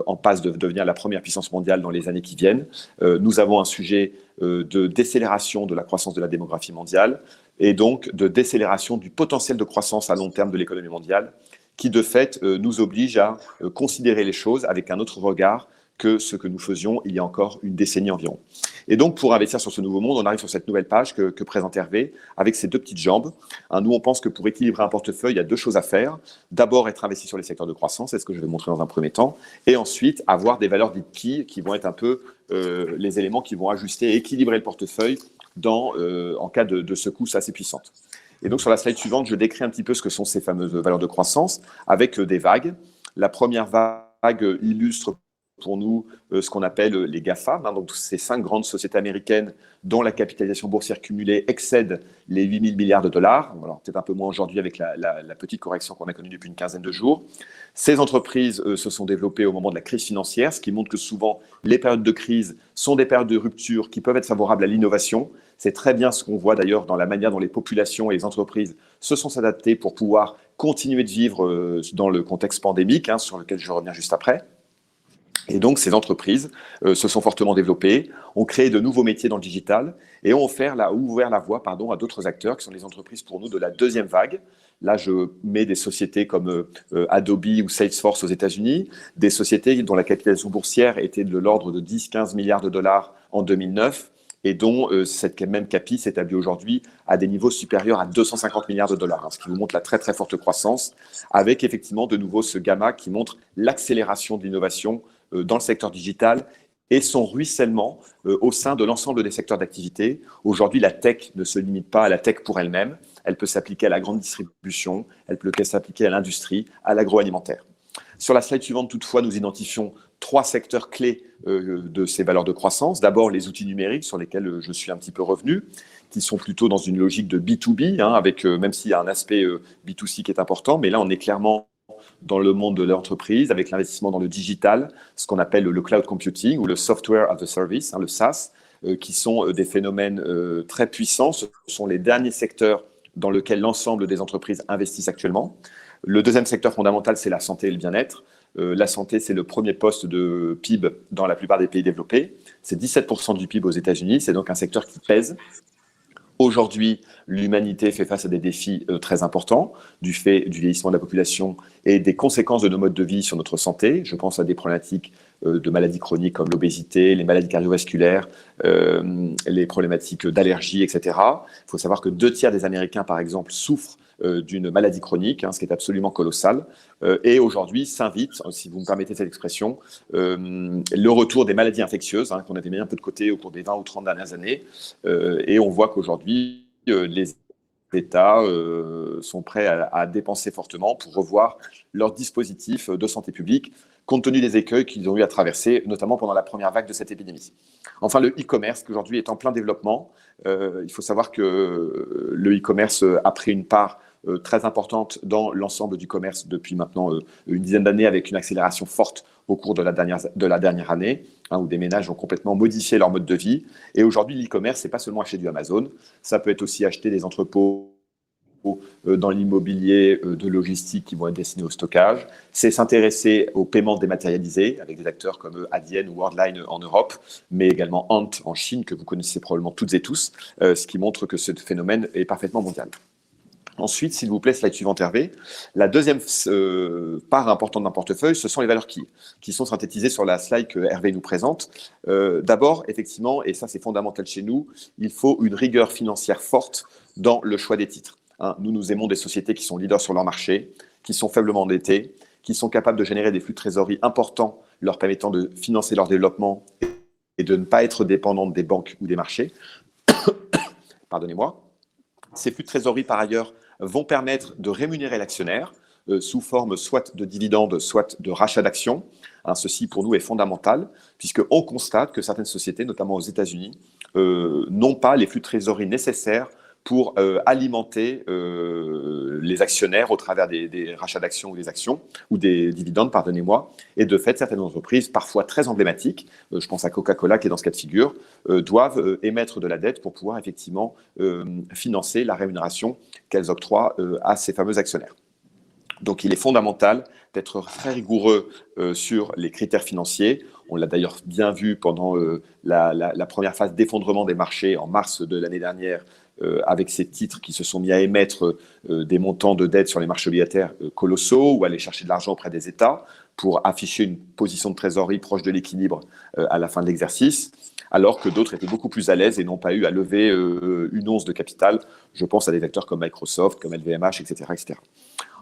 en passe de devenir la première puissance mondiale dans les années qui viennent. Nous avons un sujet de décélération de la croissance de la démographie mondiale et donc de décélération du potentiel de croissance à long terme de l'économie mondiale, qui de fait nous oblige à considérer les choses avec un autre regard que ce que nous faisions il y a encore une décennie environ. Et donc, pour investir sur ce nouveau monde, on arrive sur cette nouvelle page que présente Hervé, avec ces deux petites jambes. Nous, on pense que pour équilibrer un portefeuille, il y a deux choses à faire. D'abord, être investi sur les secteurs de croissance, c'est ce que je vais montrer dans un premier temps. Et ensuite, avoir des valeurs dites key, qui vont être un peu les éléments qui vont ajuster et équilibrer le portefeuille en cas de secousse assez puissante. Et donc, sur la slide suivante, je décris un petit peu ce que sont ces fameuses valeurs de croissance, avec des vagues. La première vague illustre pour nous ce qu'on appelle les GAFA, hein, donc ces 5 grandes sociétés américaines dont la capitalisation boursière cumulée excède les 8 000 milliards de dollars. Alors, peut-être un peu moins aujourd'hui avec la petite correction qu'on a connue depuis une quinzaine de jours. Ces entreprises se sont développées au moment de la crise financière, ce qui montre que souvent les périodes de crise sont des périodes de rupture qui peuvent être favorables à l'innovation. C'est très bien ce qu'on voit d'ailleurs dans la manière dont les populations et les entreprises se sont adaptées pour pouvoir continuer de vivre dans le contexte pandémique, hein, sur lequel je reviens juste après. Et donc, ces entreprises se sont fortement développées, ont créé de nouveaux métiers dans le digital et ont ouvert la voie à d'autres acteurs qui sont les entreprises pour nous de la deuxième vague. Là, je mets des sociétés comme Adobe ou Salesforce aux États-Unis, des sociétés dont la capitalisation boursière était de l'ordre de 10-15 milliards de dollars en 2009 et dont cette même capi s'établit aujourd'hui à des niveaux supérieurs à 250 milliards de dollars, hein, ce qui vous montre la très très forte croissance, avec effectivement de nouveau ce gamma qui montre l'accélération de l'innovation dans le secteur digital et son ruissellement au sein de l'ensemble des secteurs d'activité. Aujourd'hui, la tech ne se limite pas à la tech pour elle-même. Elle peut s'appliquer à la grande distribution, elle peut s'appliquer à l'industrie, à l'agroalimentaire. Sur la slide suivante, toutefois, nous identifions 3 secteurs clés de ces valeurs de croissance. D'abord, les outils numériques sur lesquels je suis un petit peu revenu, qui sont plutôt dans une logique de B2B, hein, avec, même s'il y a un aspect B2C qui est important, mais là, on est clairement dans le monde de l'entreprise, avec l'investissement dans le digital, ce qu'on appelle le cloud computing ou le software as a service, hein, le SaaS, qui sont des phénomènes très puissants. Ce sont les derniers secteurs dans lesquels l'ensemble des entreprises investissent actuellement. Le deuxième secteur fondamental, c'est la santé et le bien-être. La santé, c'est le premier poste de PIB dans la plupart des pays développés. C'est 17% du PIB aux États-Unis. C'est donc un secteur qui pèse. Aujourd'hui, l'humanité fait face à des défis très importants du fait du vieillissement de la population et des conséquences de nos modes de vie sur notre santé. Je pense à des problématiques de maladies chroniques comme l'obésité, les maladies cardiovasculaires, les problématiques d'allergie, etc. Il faut savoir que 2 tiers des Américains, par exemple, souffrent d'une maladie chronique, hein, ce qui est absolument colossal. Et aujourd'hui s'invite, si vous me permettez cette expression, le retour des maladies infectieuses, hein, qu'on avait mis un peu de côté au cours des 20 ou 30 dernières années. Et on voit qu'aujourd'hui, les États sont prêts à dépenser fortement pour revoir leur dispositif de santé publique, compte tenu des écueils qu'ils ont eu à traverser, notamment pendant la première vague de cette épidémie. Enfin, le e-commerce, qui aujourd'hui est en plein développement. Il faut savoir que le e-commerce a pris une part très importante dans l'ensemble du commerce depuis maintenant une dizaine d'années, avec une accélération forte au cours de la dernière année, hein, où des ménages ont complètement modifié leur mode de vie. Et aujourd'hui, l'e-commerce, ce n'est pas seulement acheter du Amazon, ça peut être aussi acheter des entrepôts dans l'immobilier de logistique qui vont être destinés au stockage. C'est s'intéresser au paiement dématérialisé avec des acteurs comme Adyen ou Worldline en Europe, mais également Ant en Chine, que vous connaissez probablement toutes et tous, ce qui montre que ce phénomène est parfaitement mondial. Ensuite, s'il vous plaît, slide suivante, Hervé. La deuxième part importante d'un portefeuille, ce sont les valeurs qui sont synthétisées sur la slide que Hervé nous présente. D'abord, effectivement, et ça c'est fondamental chez nous, il faut une rigueur financière forte dans le choix des titres. Hein, nous aimons des sociétés qui sont leaders sur leur marché, qui sont faiblement endettées, qui sont capables de générer des flux de trésorerie importants, leur permettant de financer leur développement et de ne pas être dépendantes des banques ou des marchés. Pardonnez-moi. Ces flux de trésorerie, par ailleurs, vont permettre de rémunérer l'actionnaire sous forme soit de dividendes, soit de rachat d'actions. Hein, ceci, pour nous, est fondamental, puisqu'on constate que certaines sociétés, notamment aux États-Unis, n'ont pas les flux de trésorerie nécessaires pour alimenter les actionnaires au travers des rachats d'actions ou des actions, ou des dividendes, pardonnez-moi. Et de fait, certaines entreprises, parfois très emblématiques, je pense à Coca-Cola qui est dans ce cas de figure, doivent émettre de la dette pour pouvoir effectivement financer la rémunération qu'elles octroient à ces fameux actionnaires. Donc, il est fondamental d'être très rigoureux sur les critères financiers. On l'a d'ailleurs bien vu pendant la première phase d'effondrement des marchés en mars de l'année dernière, avec ces titres qui se sont mis à émettre des montants de dette sur les marchés obligataires colossaux ou aller chercher de l'argent auprès des États pour afficher une position de trésorerie proche de l'équilibre à la fin de l'exercice, alors que d'autres étaient beaucoup plus à l'aise et n'ont pas eu à lever une once de capital. Je pense à des acteurs comme Microsoft, comme LVMH, etc., etc.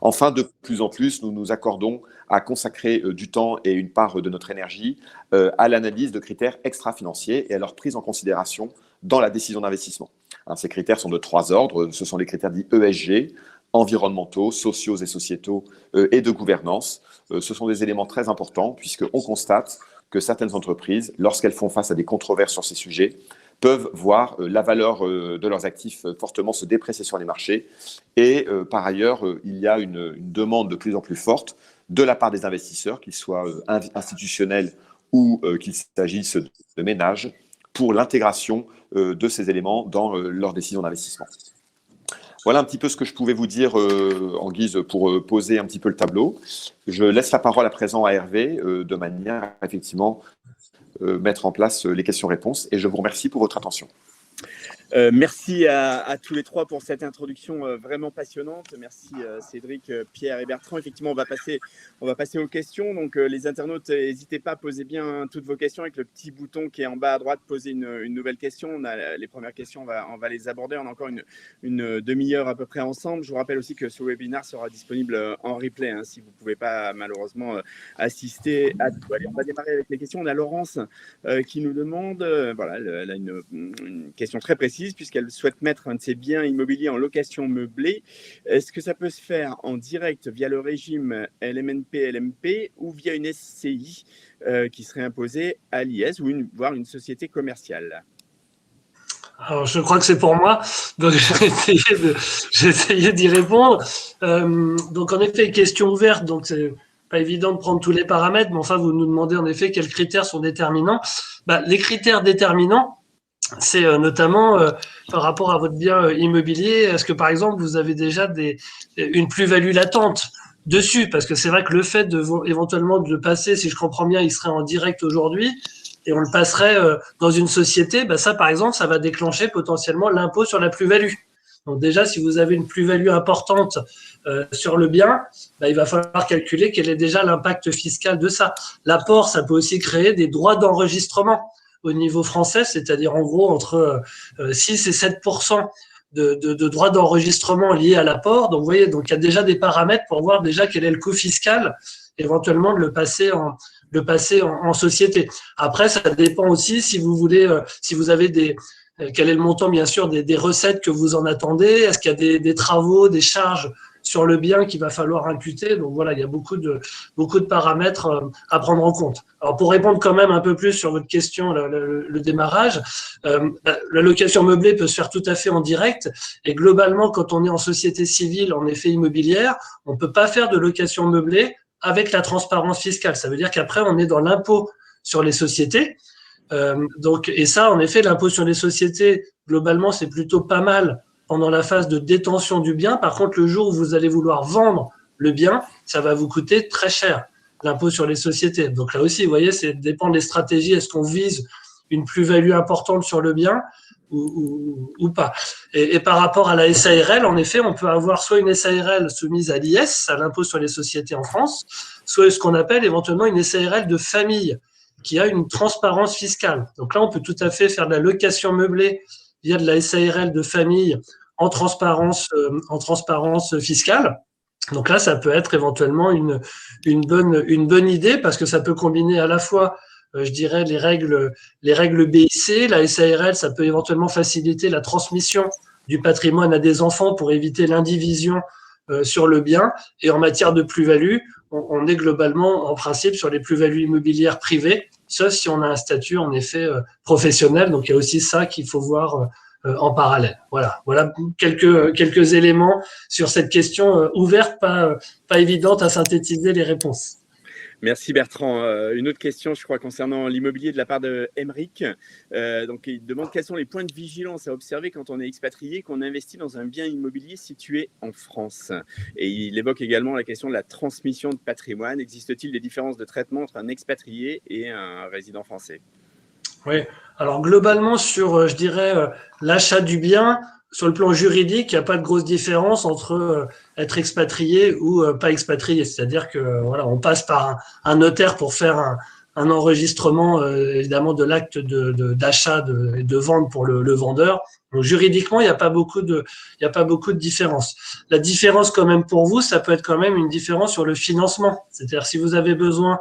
Enfin, de plus en plus, nous nous accordons à consacrer du temps et une part de notre énergie à l'analyse de critères extra-financiers et à leur prise en considération dans la décision d'investissement. Hein, ces critères sont de 3 ordres. Ce sont les critères dits ESG, environnementaux, sociaux et sociétaux et de gouvernance. Ce sont des éléments très importants puisqu'on constate que certaines entreprises, lorsqu'elles font face à des controverses sur ces sujets, peuvent voir la valeur de leurs actifs fortement se déprécier sur les marchés. Et par ailleurs, il y a une demande de plus en plus forte de la part des investisseurs, qu'ils soient institutionnels ou qu'il s'agisse de ménages, pour l'intégration de ces éléments dans leurs décisions d'investissement. Voilà un petit peu ce que je pouvais vous dire en guise pour poser un petit peu le tableau. Je laisse la parole à présent à Hervé de manière à effectivement mettre en place les questions-réponses et je vous remercie pour votre attention. Merci à tous les trois pour cette introduction vraiment passionnante. Merci Cédric, Pierre et Bertrand. Effectivement, on va passer aux questions. Donc, les internautes, n'hésitez pas à poser bien toutes vos questions avec le petit bouton qui est en bas à droite, poser une nouvelle question. On a les premières questions, on va les aborder. On a encore une demi-heure à peu près ensemble. Je vous rappelle aussi que ce webinaire sera disponible en replay si vous ne pouvez pas malheureusement assister à tout. Allez, on va démarrer avec les questions. On a Laurence qui nous demande, voilà, elle a une question très précise, puisqu'elle souhaite mettre un de ses biens immobiliers en location meublée. Est-ce que ça peut se faire en direct via le régime LMNP-LMP ou via une SCI qui serait imposée à l'IS ou voire une société commerciale? Alors, je crois que c'est pour moi, donc j'ai essayé d'y répondre. Donc, en effet, question ouverte, donc c'est pas évident de prendre tous les paramètres, mais enfin, vous nous demandez en effet quels critères sont déterminants. Les critères déterminants, c'est notamment par rapport à votre bien immobilier. Est-ce que, par exemple, vous avez déjà une plus-value latente dessus? Parce que c'est vrai que le fait éventuellement de le passer, si je comprends bien, il serait en direct aujourd'hui et on le passerait dans une société, ça, par exemple, ça va déclencher potentiellement l'impôt sur la plus-value. Donc déjà, si vous avez une plus-value importante sur le bien, il va falloir calculer quel est déjà l'impact fiscal de ça. L'apport, ça peut aussi créer des droits d'enregistrement au niveau français, c'est-à-dire en gros entre 6 et 7% de droits d'enregistrement liés à l'apport. Donc vous voyez, donc il y a déjà des paramètres pour voir déjà quel est le coût fiscal, éventuellement de le passer en société. Après, ça dépend aussi si vous voulez, si vous avez quel est le montant bien sûr des recettes que vous en attendez, est-ce qu'il y a des travaux, des charges sur le bien qu'il va falloir imputer. Donc voilà, il y a beaucoup de paramètres à prendre en compte. Alors pour répondre quand même un peu plus sur votre question, le démarrage, la location meublée peut se faire tout à fait en direct et globalement, quand on est en société civile, en effet immobilière, on ne peut pas faire de location meublée avec la transparence fiscale. Ça veut dire qu'après, on est dans l'impôt sur les sociétés. Et ça, en effet, l'impôt sur les sociétés, globalement, c'est plutôt pas mal pendant la phase de détention du bien. Par contre, le jour où vous allez vouloir vendre le bien, ça va vous coûter très cher, l'impôt sur les sociétés. Donc là aussi, vous voyez, ça dépend des stratégies. Est-ce qu'on vise une plus-value importante sur le bien ou pas? Et par rapport à la SARL, en effet, on peut avoir soit une SARL soumise à l'IS, à l'impôt sur les sociétés en France, soit ce qu'on appelle éventuellement une SARL de famille, qui a une transparence fiscale. Donc là, on peut tout à fait faire de la location meublée via de la SARL de famille en transparence fiscale. Donc là, ça peut être éventuellement une bonne idée parce que ça peut combiner à la fois, je dirais, les règles BIC. La SARL, ça peut éventuellement faciliter la transmission du patrimoine à des enfants pour éviter l'indivision sur le bien. Et en matière de plus-value, on est globalement, en principe, sur les plus-values immobilières privées, sauf si on a un statut, en effet, professionnel. Donc, il y a aussi ça qu'il faut voir en parallèle. Voilà quelques éléments sur cette question ouverte, pas évidente à synthétiser les réponses. Merci Bertrand. Une autre question, je crois, concernant l'immobilier de la part de Emeric. Donc, il demande quels sont les points de vigilance à observer quand on est expatrié, qu'on investit dans un bien immobilier situé en France. Et il évoque également la question de la transmission de patrimoine. Existe-t-il des différences de traitement entre un expatrié et un résident français? Oui. Alors globalement sur, je dirais, l'achat du bien, sur le plan juridique, il n'y a pas de grosse différence entre être expatrié ou pas expatrié. C'est-à-dire que voilà, on passe par un notaire pour faire un enregistrement évidemment de l'acte d'achat et de vente pour le vendeur. Donc juridiquement, il n'y a pas beaucoup de différence. La différence quand même pour vous, ça peut être quand même une différence sur le financement. C'est-à-dire si vous avez besoin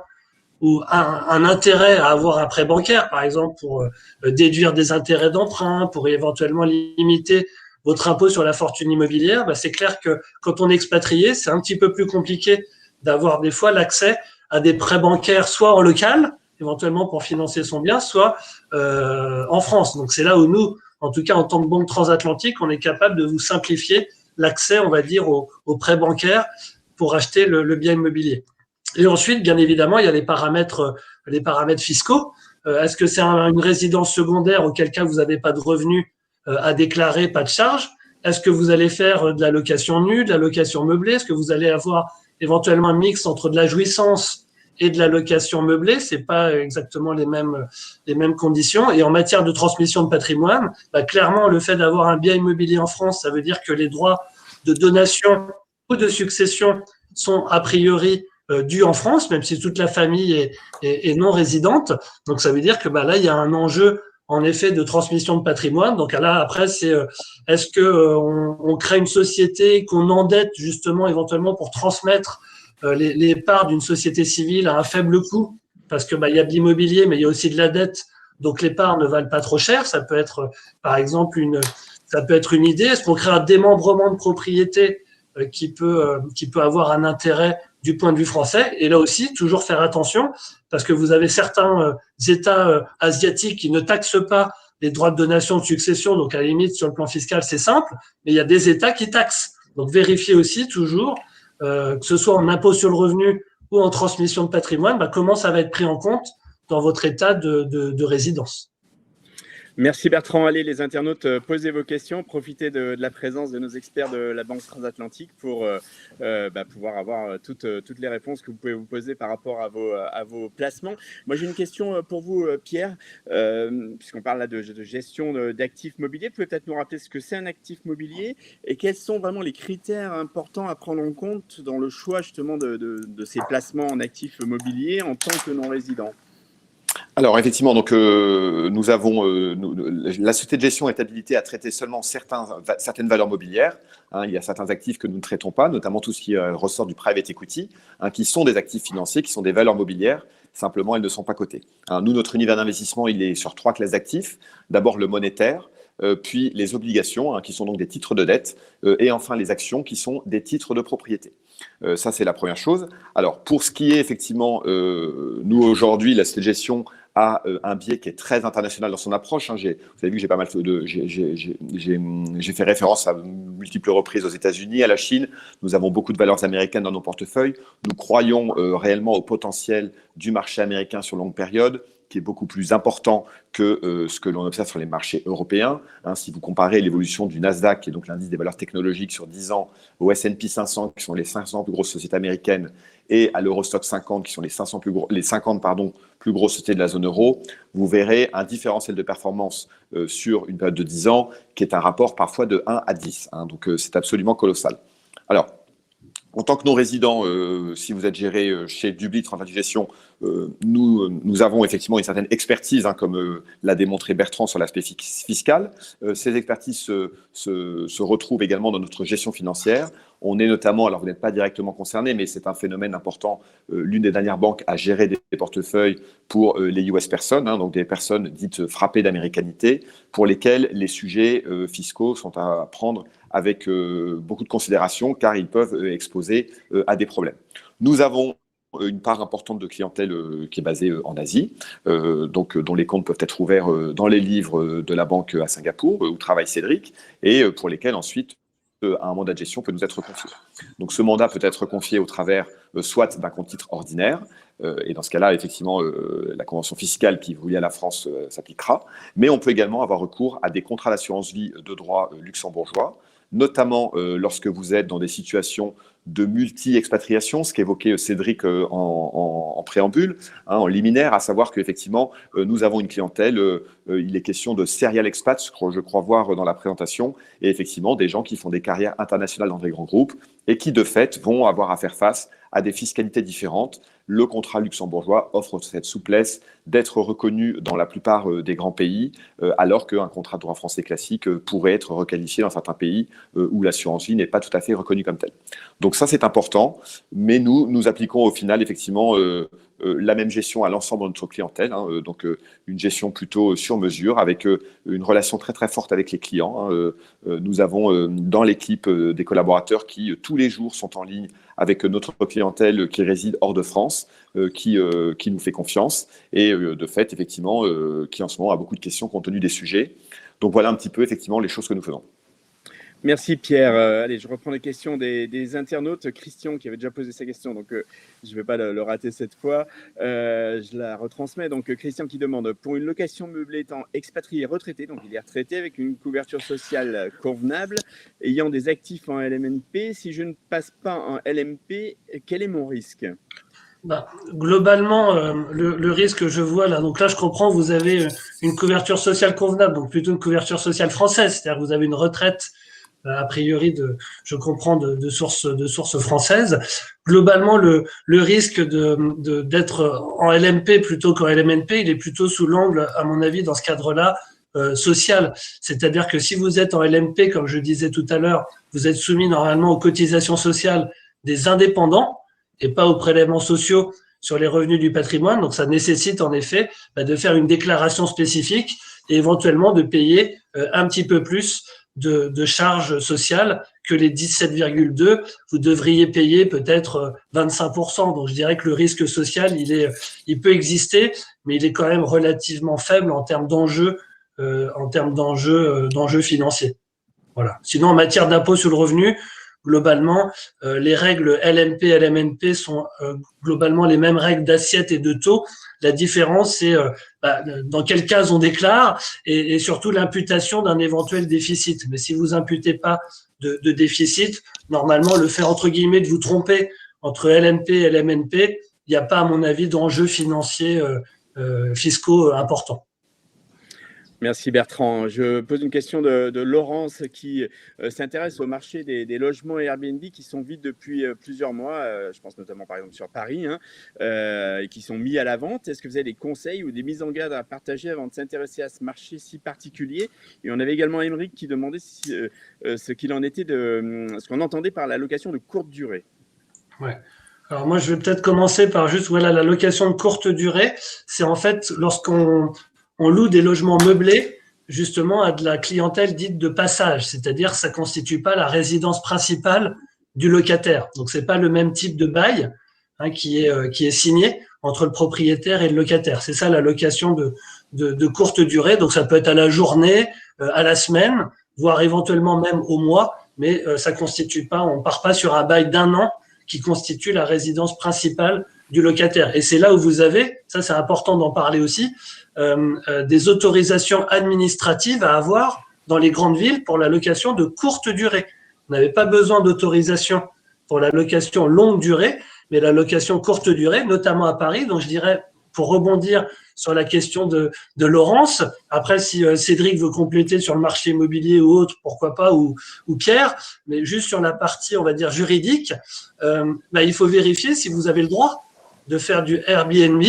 ou un intérêt à avoir un prêt bancaire, par exemple, pour déduire des intérêts d'emprunt, pour éventuellement limiter votre impôt sur la fortune immobilière, c'est clair que quand on est expatrié, c'est un petit peu plus compliqué d'avoir des fois l'accès à des prêts bancaires, soit en local, éventuellement pour financer son bien, soit en France. Donc c'est là où nous, en tout cas en tant que banque transatlantique, on est capable de vous simplifier l'accès, on va dire, aux prêts bancaires pour acheter le bien immobilier. Et ensuite, bien évidemment, il y a les paramètres fiscaux. Est-ce que c'est une résidence secondaire auquel cas vous n'avez pas de revenus à déclarer, pas de charges? Est-ce que vous allez faire de la location nue, de la location meublée? Est-ce que vous allez avoir éventuellement un mix entre de la jouissance et de la location meublée? C'est pas exactement les mêmes conditions. Et en matière de transmission de patrimoine, clairement, le fait d'avoir un bien immobilier en France, ça veut dire que les droits de donation ou de succession sont a priori dus en France, même si toute la famille est non résidente. Donc ça veut dire que là, il y a un enjeu en effet de transmission de patrimoine. Donc là, après, c'est est-ce que on crée une société qu'on endette justement éventuellement pour transmettre les parts d'une société civile à un faible coût, parce que il y a de l'immobilier, mais il y a aussi de la dette, donc les parts ne valent pas trop cher. Ça peut être, par exemple, une idée. Est-ce qu'on crée un démembrement de propriété qui peut avoir un intérêt du point de vue français? Et là aussi, toujours faire attention, parce que vous avez certains États asiatiques qui ne taxent pas les droits de donation de succession. Donc, à la limite, sur le plan fiscal, c'est simple, mais il y a des États qui taxent. Donc, vérifiez aussi toujours, que ce soit en impôt sur le revenu ou en transmission de patrimoine, comment ça va être pris en compte dans votre état de résidence. Merci Bertrand. Allez, les internautes, posez vos questions. Profitez de la présence de nos experts de la Banque Transatlantique pour pouvoir avoir toutes les réponses que vous pouvez vous poser par rapport à vos placements. Moi, j'ai une question pour vous, Pierre, puisqu'on parle là de gestion d'actifs mobiliers. Vous pouvez peut-être nous rappeler ce que c'est un actif mobilier et quels sont vraiment les critères importants à prendre en compte dans le choix justement de ces placements en actifs mobiliers en tant que non-résident? Alors effectivement, donc nous avons la société de gestion est habilitée à traiter seulement certaines valeurs mobilières. Il y a certains actifs que nous ne traitons pas, notamment tout ce qui ressort du private equity, qui sont des actifs financiers, qui sont des valeurs mobilières. Simplement, elles ne sont pas cotées. Nous, notre univers d'investissement, il est sur 3 classes d'actifs. D'abord le monétaire, puis les obligations, qui sont donc des titres de dette, et enfin les actions, qui sont des titres de propriété. Ça, c'est la première chose. Alors, pour ce qui est effectivement, nous aujourd'hui, la société de gestion a un biais qui est très international dans son approche. Vous avez vu que j'ai pas mal j'ai fait référence à multiples reprises aux États-Unis, à la Chine. Nous avons beaucoup de valeurs américaines dans nos portefeuilles. Nous croyons réellement au potentiel du marché américain sur longue période, qui est beaucoup plus important que ce que l'on observe sur les marchés européens. Si vous comparez l'évolution du Nasdaq, qui est donc l'indice des valeurs technologiques sur 10 ans, au S&P 500, qui sont les 500 plus grosses sociétés américaines, et à l'Eurostock 50, qui sont les 50 plus grosses sociétés de la zone euro, vous verrez un différentiel de performance sur une période de 10 ans, qui est un rapport parfois de 1 à 10. Donc c'est absolument colossal. Alors, en tant que non-résident, si vous êtes géré chez Dubli Transatlantique Gestion, nous avons effectivement une certaine expertise, comme l'a démontré Bertrand sur l'aspect fiscal. Ces expertises se retrouvent également dans notre gestion financière. On est notamment, alors vous n'êtes pas directement concerné, mais c'est un phénomène important, l'une des dernières banques à gérer des portefeuilles pour les US personnes, donc des personnes dites frappées d'américanité, pour lesquelles les sujets fiscaux sont à prendre avec beaucoup de considération, car ils peuvent exposer à des problèmes. Nous avons une part importante de clientèle qui est basée en Asie, dont les comptes peuvent être ouverts dans les livres de la banque à Singapour, où travaille Cédric, et pour lesquels ensuite un mandat de gestion peut nous être confié. Donc ce mandat peut être confié au travers soit d'un compte titre ordinaire, et dans ce cas-là, effectivement, la convention fiscale qui vous lie à la France s'appliquera, mais on peut également avoir recours à des contrats d'assurance vie de droit luxembourgeois, notamment lorsque vous êtes dans des situations de multi-expatriation, ce qu'évoquait Cédric en préambule, en liminaire, à savoir qu'effectivement, nous avons une clientèle, il est question de serial expats, je crois voir dans la présentation, et effectivement des gens qui font des carrières internationales dans des grands groupes et qui, de fait, vont avoir à faire face à des fiscalités différentes. Le contrat luxembourgeois offre cette souplesse d'être reconnu dans la plupart des grands pays, alors qu'un contrat de droit français classique pourrait être requalifié dans certains pays où l'assurance vie n'est pas tout à fait reconnue comme telle. Donc ça, c'est important, mais nous appliquons au final effectivement la même gestion à l'ensemble de notre clientèle, donc une gestion plutôt sur mesure, avec une relation très très forte avec les clients. Nous avons dans l'équipe des collaborateurs qui tous les jours sont en ligne avec notre clientèle qui réside hors de France, qui nous fait confiance et de fait, effectivement, qui en ce moment a beaucoup de questions compte tenu des sujets. Donc voilà un petit peu, effectivement, les choses que nous faisons. Merci Pierre. Allez, je reprends les questions des internautes. Christian qui avait déjà posé sa question, donc je ne vais pas le rater cette fois. Je la retransmets. Donc Christian qui demande, pour une location meublée étant expatrié retraité, donc il est retraité avec une couverture sociale convenable, ayant des actifs en LMNP, si je ne passe pas en LMP, quel est mon risque ? Globalement, le risque que je vois là, donc là je comprends, vous avez une couverture sociale convenable, donc plutôt une couverture sociale française, c'est-à-dire que vous avez une retraite a priori je comprends, de sources françaises. Globalement, le risque d'être en LMP plutôt qu'en LMNP, il est plutôt sous l'angle, à mon avis, dans ce cadre-là, social. C'est-à-dire que si vous êtes en LMP, comme je disais tout à l'heure, vous êtes soumis normalement aux cotisations sociales des indépendants et pas aux prélèvements sociaux sur les revenus du patrimoine. Donc, ça nécessite en effet de faire une déclaration spécifique et éventuellement de payer un petit peu plus de charges sociales que les 17,2, vous devriez payer peut-être 25%. Donc, je dirais que le risque social, il peut exister, mais il est quand même relativement faible en termes d'enjeux financiers. Voilà. Sinon, en matière d'impôt sur le revenu, globalement, les règles LMP, LMNP sont globalement les mêmes règles d'assiette et de taux. La différence, c'est dans quel cas on déclare et surtout l'imputation d'un éventuel déficit. Mais si vous imputez pas de déficit, normalement, le fait, entre guillemets, de vous tromper entre LMP et LMNP, il n'y a pas, à mon avis, d'enjeux financiers fiscaux importants. Merci Bertrand. Je pose une question de Laurence qui s'intéresse au marché des logements Airbnb qui sont vides depuis plusieurs mois. Je pense notamment par exemple sur Paris et qui sont mis à la vente. Est-ce que vous avez des conseils ou des mises en garde à partager avant de s'intéresser à ce marché si particulier ? Et on avait également Émeric qui demandait ce qu'il en était de ce qu'on entendait par la location de courte durée. Ouais. Alors moi, je vais peut-être commencer par juste la location de courte durée. C'est en fait lorsqu'on loue des logements meublés, justement, à de la clientèle dite de passage, c'est-à-dire que ça constitue pas la résidence principale du locataire. Donc, c'est pas le même type de bail qui est signé entre le propriétaire et le locataire. C'est ça la location de courte durée. Donc, ça peut être à la journée, à la semaine, voire éventuellement même au mois, mais ça constitue pas, on part pas sur un bail d'1 an qui constitue la résidence principale du locataire. Et c'est là où vous avez, ça c'est important d'en parler aussi, des autorisations administratives à avoir dans les grandes villes pour la location de courte durée. Vous n'avez pas besoin d'autorisation pour la location longue durée, mais la location courte durée, notamment à Paris. Donc je dirais, pour rebondir sur la question de Laurence, après si Cédric veut compléter sur le marché immobilier ou autre, pourquoi pas, ou Pierre, mais juste sur la partie, on va dire, juridique, il faut vérifier si vous avez le droit de faire du Airbnb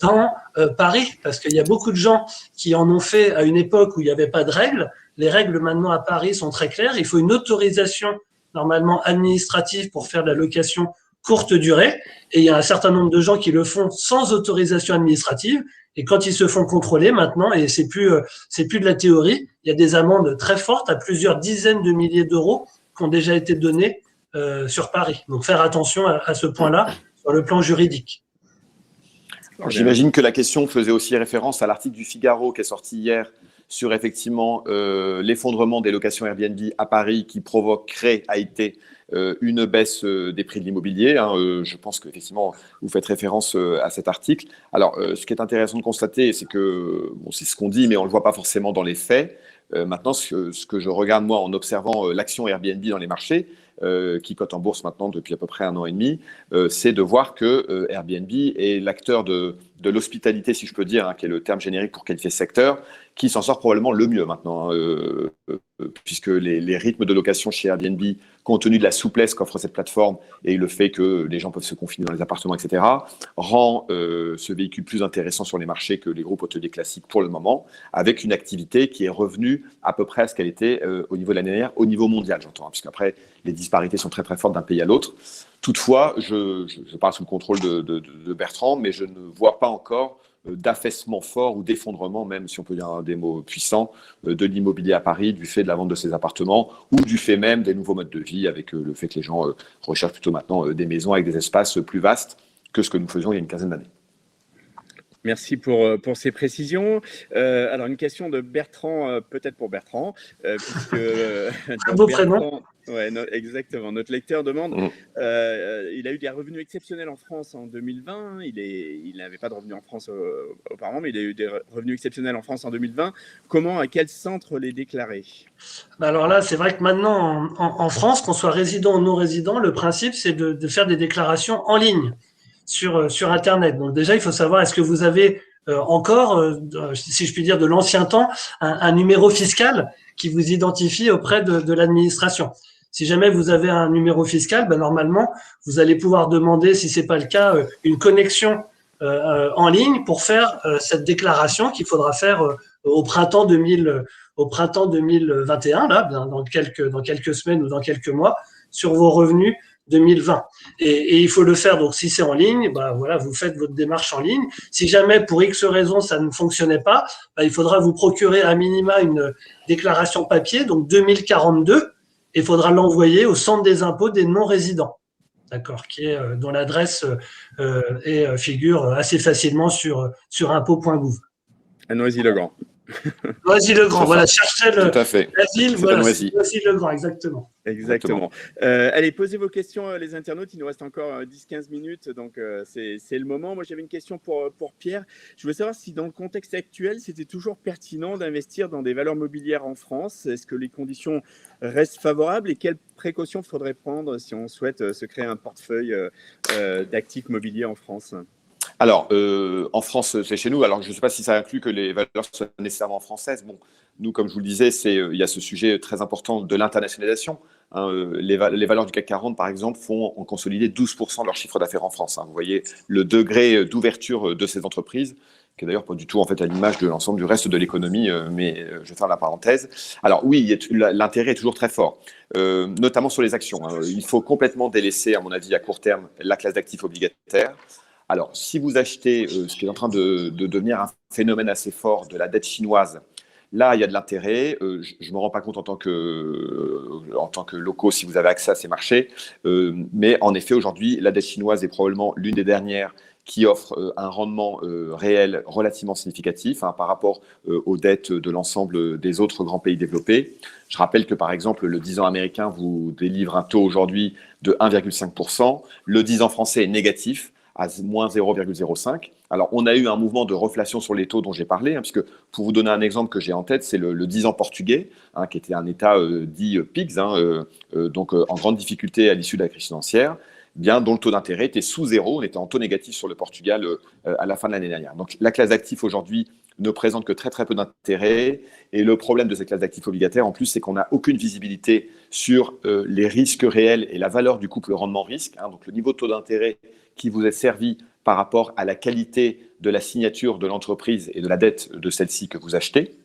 dans Paris, parce qu'il y a beaucoup de gens qui en ont fait à une époque où il n'y avait pas de règles. Les règles maintenant à Paris sont très claires. Il faut une autorisation normalement administrative pour faire de la location courte durée, et il y a un certain nombre de gens qui le font sans autorisation administrative, et quand ils se font contrôler maintenant, et c'est plus de la théorie, il y a des amendes très fortes à plusieurs dizaines de milliers d'euros qui ont déjà été données sur Paris. Donc faire attention à ce point-là sur le plan juridique. J'imagine que la question faisait aussi référence à l'article du Figaro qui est sorti hier sur effectivement l'effondrement des locations Airbnb à Paris qui provoquerait, a été une baisse des prix de l'immobilier. Je pense qu'effectivement, vous faites référence à cet article. Alors, ce qui est intéressant de constater, c'est que, c'est ce qu'on dit, mais on ne le voit pas forcément dans les faits. Maintenant, ce que je regarde, moi, en observant l'action Airbnb dans les marchés, qui cote en bourse maintenant depuis à peu près 1 an et demi, c'est de voir que Airbnb est l'acteur de l'hospitalité, si je peux dire, qui est le terme générique pour qualifier ce secteur, qui s'en sort probablement le mieux maintenant, puisque les rythmes de location chez Airbnb, compte tenu de la souplesse qu'offre cette plateforme et le fait que les gens peuvent se confiner dans les appartements, etc., rend ce véhicule plus intéressant sur les marchés que les groupes hôteliers classiques pour le moment, avec une activité qui est revenue à peu près à ce qu'elle était au niveau de l'année dernière, au niveau mondial, j'entends, puisqu'après, les disparités sont très très fortes d'un pays à l'autre. Toutefois, je parle sous le contrôle de Bertrand, mais je ne vois pas encore d'affaissement fort ou d'effondrement, même si on peut dire des mots puissants, de l'immobilier à Paris du fait de la vente de ces appartements ou du fait même des nouveaux modes de vie avec le fait que les gens recherchent plutôt maintenant des maisons avec des espaces plus vastes que ce que nous faisions il y a une quinzaine d'années. Merci pour ces précisions. Alors, une question de Bertrand, peut-être pour Bertrand, puisque Un beau prénom. Ouais, exactement. Notre lecteur demande, il a eu des revenus exceptionnels en France en 2020. Il n'avait pas de revenus en France auparavant, mais il a eu des revenus exceptionnels en France en 2020. Comment, à quel centre les déclarer? Alors là, c'est vrai que maintenant, en France, qu'on soit résident ou non résident, le principe, c'est de faire des déclarations en ligne sur Internet. Donc déjà, il faut savoir, est-ce que vous avez encore, si je puis dire, de l'ancien temps, un numéro fiscal qui vous identifie auprès de l'administration. Si jamais vous avez un numéro fiscal, ben normalement, vous allez pouvoir demander, si c'est pas le cas, une connexion en ligne pour faire cette déclaration qu'il faudra faire au printemps 2021, là, dans quelques semaines ou dans quelques mois, sur vos revenus 2020. Et il faut le faire, donc si c'est en ligne, bah voilà, vous faites votre démarche en ligne. Si jamais pour X raison ça ne fonctionnait pas, bah, il faudra vous procurer à minima une déclaration papier, donc 2042, et il faudra l'envoyer au centre des impôts des non-résidents, d'accord, dont l'adresse figure assez facilement sur impôts.gouv. À Noisy-le-Grand. Noisy-le-Grand, voilà, cherchez la ville, voilà, Noisy-le-Grand, exactement. Exactement. Allez, posez vos questions, les internautes. Il nous reste encore 10-15 minutes, donc c'est le moment. Moi, j'avais une question pour Pierre. Je voulais savoir si, dans le contexte actuel, c'était toujours pertinent d'investir dans des valeurs mobilières en France. Est-ce que les conditions restent favorables et quelles précautions faudrait prendre si on souhaite se créer un portefeuille d'actifs mobiliers en France? Alors, en France, c'est chez nous. Alors, je ne sais pas si ça inclut que les valeurs soient nécessairement françaises. Bon, nous, comme je vous le disais, il y a ce sujet très important de l'internationalisation. Les valeurs du CAC 40, par exemple, font en consolidé 12% de leur chiffre d'affaires en France. Vous voyez le degré d'ouverture de ces entreprises, qui est d'ailleurs pas du tout en fait à l'image de l'ensemble du reste de l'économie, mais je vais faire la parenthèse. Alors oui, l'intérêt est toujours très fort, notamment sur les actions. Il faut complètement délaisser, à mon avis, à court terme, la classe d'actifs obligataires. Alors, si vous achetez ce qui est en train de devenir un phénomène assez fort de la dette chinoise, là, il y a de l'intérêt. Je ne me rends pas compte en tant que locaux si vous avez accès à ces marchés. Mais en effet, aujourd'hui, la dette chinoise est probablement l'une des dernières qui offre un rendement réel relativement significatif par rapport aux dettes de l'ensemble des autres grands pays développés. Je rappelle que, par exemple, le 10 ans américain vous délivre un taux aujourd'hui de 1,5%. Le 10 ans français est négatif, à moins 0,05. Alors, on a eu un mouvement de reflation sur les taux dont j'ai parlé, puisque pour vous donner un exemple que j'ai en tête, c'est le 10 ans portugais, qui était un État dit PIGS, donc en grande difficulté à l'issue de la crise financière, dont le taux d'intérêt était sous zéro. On était en taux négatif sur le Portugal à la fin de l'année dernière. Donc, la classe d'actifs aujourd'hui ne présente que très, très peu d'intérêt. Et le problème de cette classe d'actifs obligataires, en plus, c'est qu'on n'a aucune visibilité sur les risques réels et la valeur du couple rendement-risque, donc le niveau de taux d'intérêt qui vous est servi par rapport à la qualité de la signature de l'entreprise et de la dette de celle-ci que vous achetez,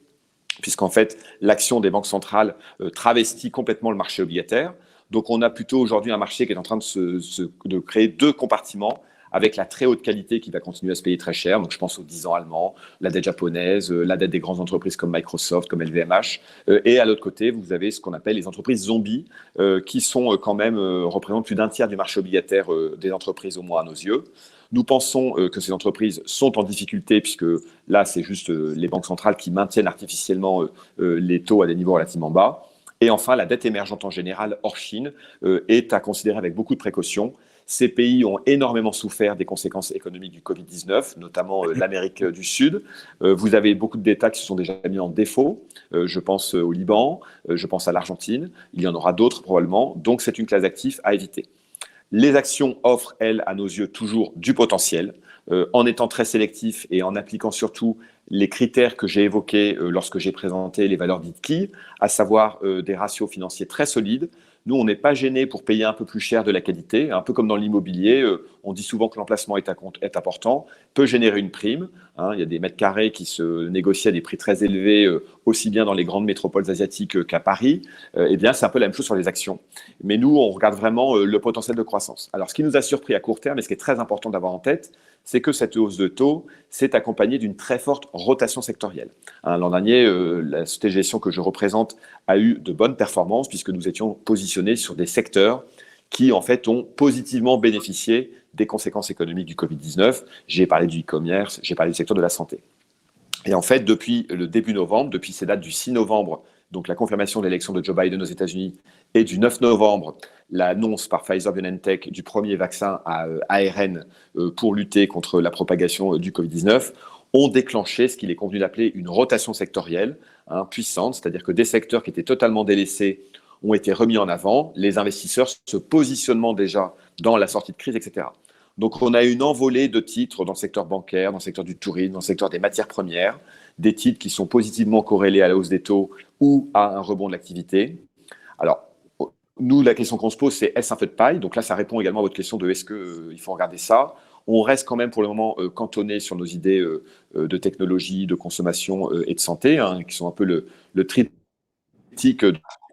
puisqu'en fait, l'action des banques centrales travestit complètement le marché obligataire. Donc, on a plutôt aujourd'hui un marché qui est en train de créer deux compartiments avec la très haute qualité qui va continuer à se payer très cher. Donc, je pense aux 10 ans allemands, la dette japonaise, la dette des grandes entreprises comme Microsoft, comme LVMH. Et à l'autre côté, vous avez ce qu'on appelle les entreprises zombies, qui sont quand même, représentent plus d'un tiers du marché obligataire des entreprises, au moins à nos yeux. Nous pensons que ces entreprises sont en difficulté, puisque là, c'est juste les banques centrales qui maintiennent artificiellement les taux à des niveaux relativement bas. Et enfin, la dette émergente en général, hors Chine, est à considérer avec beaucoup de précautions. Ces pays ont énormément souffert des conséquences économiques du Covid-19, notamment l'Amérique du Sud. Vous avez beaucoup d'États qui se sont déjà mis en défaut. Je pense au Liban, je pense à l'Argentine. Il y en aura d'autres probablement. Donc, c'est une classe d'actifs à éviter. Les actions offrent, elles, à nos yeux, toujours du potentiel, en étant très sélectifs et en appliquant surtout les critères que j'ai évoqués lorsque j'ai présenté les valeurs dites key, à savoir des ratios financiers très solides. Nous, on n'est pas gêné pour payer un peu plus cher de la qualité, un peu comme dans l'immobilier. On dit souvent que l'emplacement est important, peut générer une prime. Il y a des mètres carrés qui se négocient à des prix très élevés, aussi bien dans les grandes métropoles asiatiques qu'à Paris. Eh bien, c'est un peu la même chose sur les actions. Mais nous, on regarde vraiment le potentiel de croissance. Alors, ce qui nous a surpris à court terme, et ce qui est très important d'avoir en tête, c'est que cette hausse de taux s'est accompagnée d'une très forte rotation sectorielle. L'an dernier, la société de gestion que je représente a eu de bonnes performances puisque nous étions positionnés sur des secteurs qui, en fait, ont positivement bénéficié des conséquences économiques du Covid-19. J'ai parlé du e-commerce, j'ai parlé du secteur de la santé. Et en fait, depuis le début novembre, depuis ces dates du 6 novembre, donc la confirmation de l'élection de Joe Biden aux États-Unis, et du 9 novembre, l'annonce par Pfizer-BioNTech du premier vaccin à ARN pour lutter contre la propagation du Covid-19, ont déclenché ce qu'il est convenu d'appeler une rotation sectorielle puissante, c'est-à-dire que des secteurs qui étaient totalement délaissés ont été remis en avant, les investisseurs se positionnant déjà dans la sortie de crise, etc. Donc, on a une envolée de titres dans le secteur bancaire, dans le secteur du tourisme, dans le secteur des matières premières, des titres qui sont positivement corrélés à la hausse des taux ou à un rebond de l'activité. Alors, nous, la question qu'on se pose, c'est est-ce un feu de paille? Donc là, ça répond également à votre question de est-ce qu'il faut regarder ça? On reste quand même pour le moment cantonné sur nos idées de technologie, de consommation et de santé, qui sont un peu le triptyque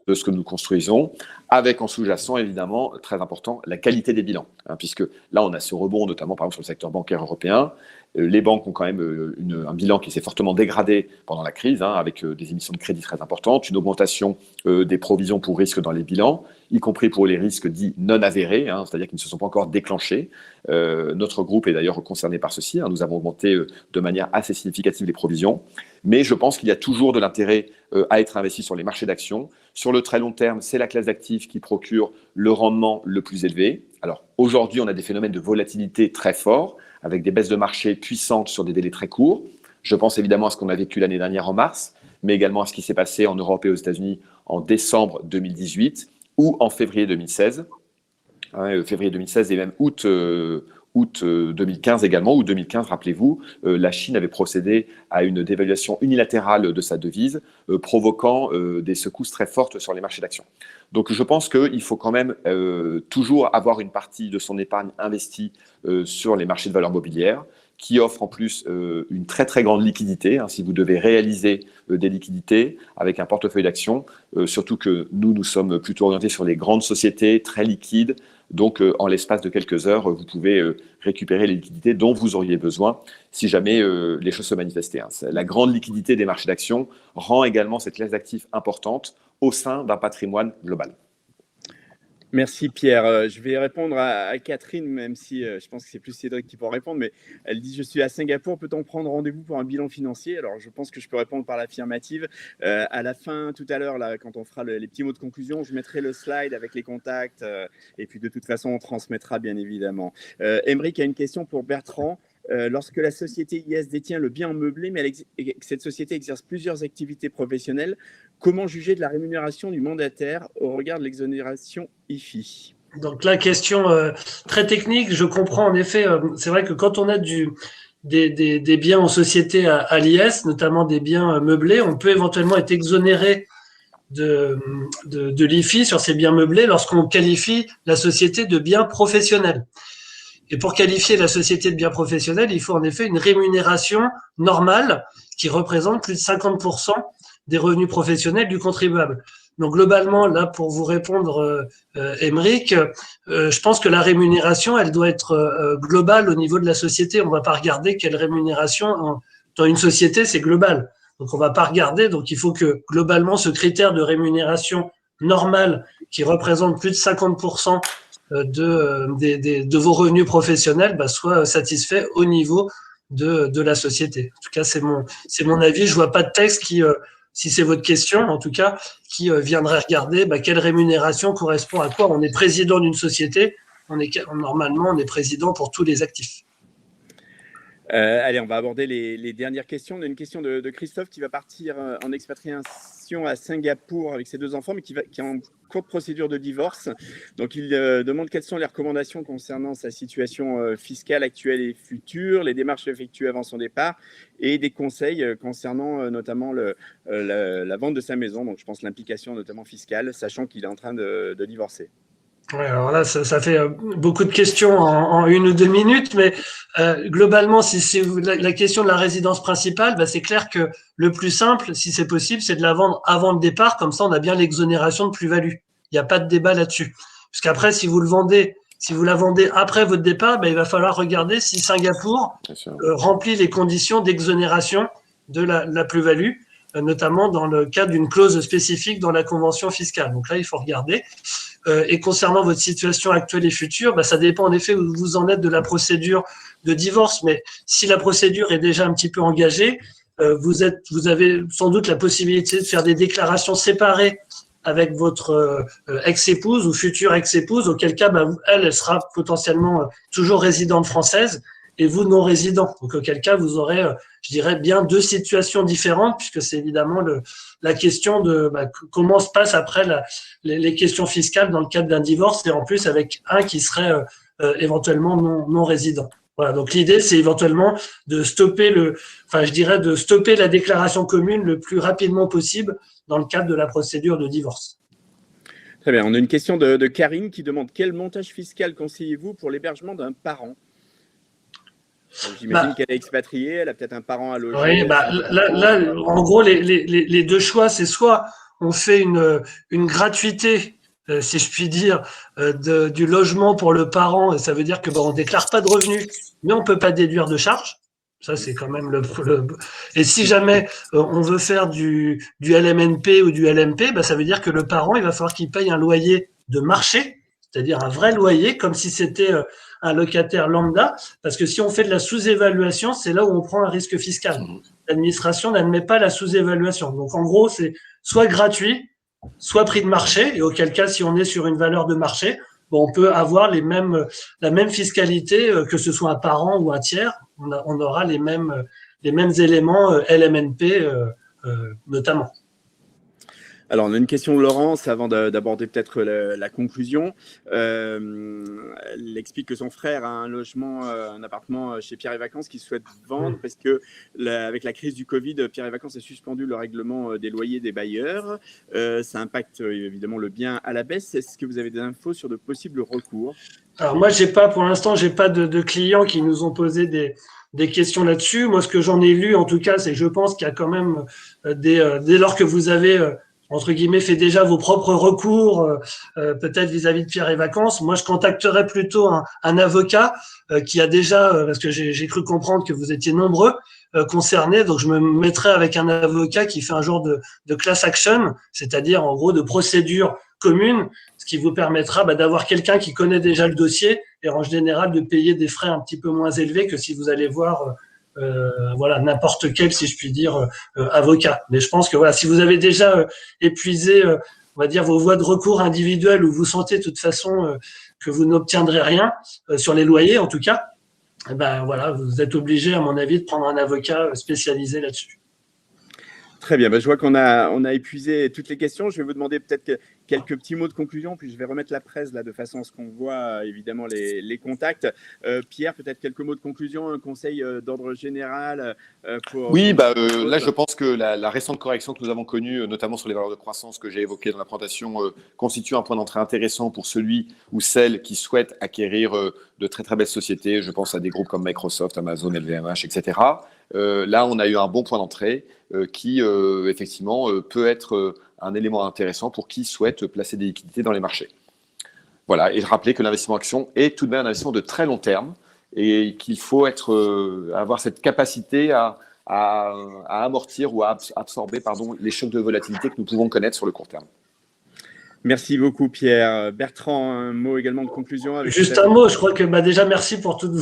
de ce que nous construisons, avec en sous-jacent, évidemment, très important, la qualité des bilans. Puisque là, on a ce rebond, notamment par exemple sur le secteur bancaire européen. Les banques ont quand même un bilan qui s'est fortement dégradé pendant la crise, avec des émissions de crédit très importantes, une augmentation des provisions pour risques dans les bilans, y compris pour les risques dits non avérés, c'est-à-dire qui ne se sont pas encore déclenchés. Notre groupe est d'ailleurs concerné par ceci. Nous avons augmenté de manière assez significative les provisions. Mais je pense qu'il y a toujours de l'intérêt à être investi sur les marchés d'actions. Sur le très long terme, c'est la classe d'actifs qui procure le rendement le plus élevé. Alors aujourd'hui, on a des phénomènes de volatilité très forts, avec des baisses de marché puissantes sur des délais très courts. Je pense évidemment à ce qu'on a vécu l'année dernière en mars, mais également à ce qui s'est passé en Europe et aux États-Unis en décembre 2018 ou en février 2016. Février 2016 et même août 2015 également, août 2015, rappelez-vous, la Chine avait procédé à une dévaluation unilatérale de sa devise, provoquant des secousses très fortes sur les marchés d'actions. Donc je pense qu'il faut quand même toujours avoir une partie de son épargne investie sur les marchés de valeurs mobilières, qui offrent en plus une très très grande liquidité, si vous devez réaliser des liquidités avec un portefeuille d'actions, surtout que nous sommes plutôt orientés sur les grandes sociétés très liquides. Donc, en l'espace de quelques heures, vous pouvez récupérer les liquidités dont vous auriez besoin si jamais les choses se manifestaient. La grande liquidité des marchés d'actions rend également cette classe d'actifs importante au sein d'un patrimoine global. Merci Pierre. Je vais répondre à Catherine, même si je pense que c'est plus Cédric qui peut en répondre, mais elle dit « Je suis à Singapour, peut-on prendre rendez-vous pour un bilan financier ?» Alors je pense que je peux répondre par l'affirmative. À la fin, tout à l'heure, quand on fera les petits mots de conclusion, je mettrai le slide avec les contacts et puis de toute façon, on transmettra bien évidemment. Aymeric a une question pour Bertrand. Lorsque la société IS détient le bien meublé, mais cette société exerce plusieurs activités professionnelles, comment juger de la rémunération du mandataire au regard de l'exonération IFI? Donc la question très technique, je comprends en effet, c'est vrai que quand on a des biens en société à l'IS, notamment des biens meublés, on peut éventuellement être exonéré de l'IFI sur ces biens meublés lorsqu'on qualifie la société de bien professionnel. Et pour qualifier la société de bien professionnel, il faut en effet une rémunération normale qui représente plus de 50% des revenus professionnels du contribuable. Donc globalement, là, pour vous répondre, Aymeric, je pense que la rémunération, elle doit être globale au niveau de la société. On ne va pas regarder quelle rémunération dans une société, c'est global. Donc on ne va pas regarder. Donc il faut que globalement, ce critère de rémunération normale qui représente plus de 50% de vos revenus professionnels soit satisfait au niveau de la société. En tout cas, c'est mon avis. Je vois pas de texte qui, si c'est votre question, en tout cas, qui viendrait regarder quelle rémunération correspond à quoi. On est président d'une société, normalement, on est président pour tous les actifs. Allez, on va aborder les dernières questions. On a une question de Christophe qui va partir en expatriation à Singapour avec ses 2 enfants, mais qui est en cours de procédure de divorce. Donc, il demande quelles sont les recommandations concernant sa situation fiscale actuelle et future, les démarches effectuées avant son départ et des conseils concernant notamment la vente de sa maison. Donc, je pense l'implication notamment fiscale, sachant qu'il est en train de divorcer. Ouais, alors là, ça fait beaucoup de questions en 1 ou 2 minutes, mais globalement, si c'est la question de la résidence principale, c'est clair que le plus simple, si c'est possible, c'est de la vendre avant le départ, comme ça on a bien l'exonération de plus-value. Il n'y a pas de débat là-dessus. Puisqu'après, si vous le vendez Si vous la vendez après votre départ, il va falloir regarder si Singapour remplit les conditions d'exonération de la plus-value, notamment dans le cadre d'une clause spécifique dans la convention fiscale. Donc là, il faut regarder. Et concernant votre situation actuelle et future, ça dépend en effet où vous en êtes de la procédure de divorce. Mais si la procédure est déjà un petit peu engagée, vous avez sans doute la possibilité de faire des déclarations séparées avec votre ex-épouse ou future ex-épouse, auquel cas, elle sera potentiellement toujours résidente française et vous non résident. Donc, auquel cas, vous aurez, je dirais, bien deux situations différentes, puisque c'est évidemment la question de comment se passe après les questions fiscales dans le cadre d'un divorce, et en plus avec un qui serait éventuellement non résident. Voilà, donc l'idée, c'est éventuellement de stopper de stopper la déclaration commune le plus rapidement possible dans le cadre de la procédure de divorce. Très bien. On a une question de Karine qui demande quel montage fiscal conseillez-vous pour l'hébergement d'un parent? J'imagine qu'elle est expatriée, elle a peut-être un parent à loger. Oui, là, en gros, les deux choix, c'est soit on fait une gratuité, si je puis dire, du logement pour le parent, et ça veut dire que on déclare pas de revenus, mais on peut pas déduire de charges. Ça, c'est quand même Et si jamais on veut faire du LMNP ou du LMP, ça veut dire que le parent, il va falloir qu'il paye un loyer de marché, c'est-à-dire un vrai loyer, comme si c'était un locataire lambda, parce que si on fait de la sous-évaluation, c'est là où on prend un risque fiscal. L'administration n'admet pas la sous-évaluation. Donc, en gros, c'est soit gratuit, soit prix de marché, et auquel cas, si on est sur une valeur de marché, on peut avoir la même fiscalité, que ce soit un parent ou un tiers, on aura les mêmes éléments LMNP notamment. Alors, on a une question de Laurence avant d'aborder peut-être la conclusion. Elle explique que son frère a un appartement chez Pierre et Vacances qu'il souhaite vendre parce que, avec la crise du Covid, Pierre et Vacances a suspendu le règlement des loyers des bailleurs. Ça impacte évidemment le bien à la baisse. Est-ce que vous avez des infos sur de possibles recours? Alors, moi, pour l'instant, j'ai pas de clients qui nous ont posé des questions là-dessus. Moi, ce que j'en ai lu, en tout cas, c'est que je pense qu'il y a quand même dès lors que vous avez entre guillemets, fait déjà vos propres recours, peut-être vis-à-vis de Pierre et Vacances. Moi, je contacterais plutôt un avocat qui a déjà, parce que j'ai cru comprendre que vous étiez nombreux concernés, donc je me mettrais avec un avocat qui fait un genre de class action, c'est-à-dire en gros de procédure commune, ce qui vous permettra d'avoir quelqu'un qui connaît déjà le dossier et en général de payer des frais un petit peu moins élevés que si vous allez voir n'importe quel, si je puis dire, avocat. Mais je pense que si vous avez déjà épuisé, on va dire, vos voies de recours individuelles où vous sentez de toute façon que vous n'obtiendrez rien sur les loyers, en tout cas, vous êtes obligé, à mon avis, de prendre un avocat spécialisé là-dessus. Très bien, je vois qu'on a épuisé toutes les questions. Je vais vous demander peut-être quelques petits mots de conclusion, puis je vais remettre la presse là de façon à ce qu'on voit évidemment les contacts. Pierre, peut-être quelques mots de conclusion, un conseil d'ordre général pour... Oui, là je pense que la récente correction que nous avons connue, notamment sur les valeurs de croissance que j'ai évoquées dans la présentation, constitue un point d'entrée intéressant pour celui ou celle qui souhaite acquérir de très très belles sociétés. Je pense à des groupes comme Microsoft, Amazon, LVMH, etc. Là, on a eu un bon point d'entrée qui, effectivement, peut être un élément intéressant pour qui souhaite placer des liquidités dans les marchés. Voilà, et rappeler que l'investissement action est tout de même un investissement de très long terme et qu'il faut avoir cette capacité à amortir ou à absorber les chocs de volatilité que nous pouvons connaître sur le court terme. Merci beaucoup, Pierre. Bertrand, un mot également de conclusion. Juste un mot, je crois que déjà merci pour toutes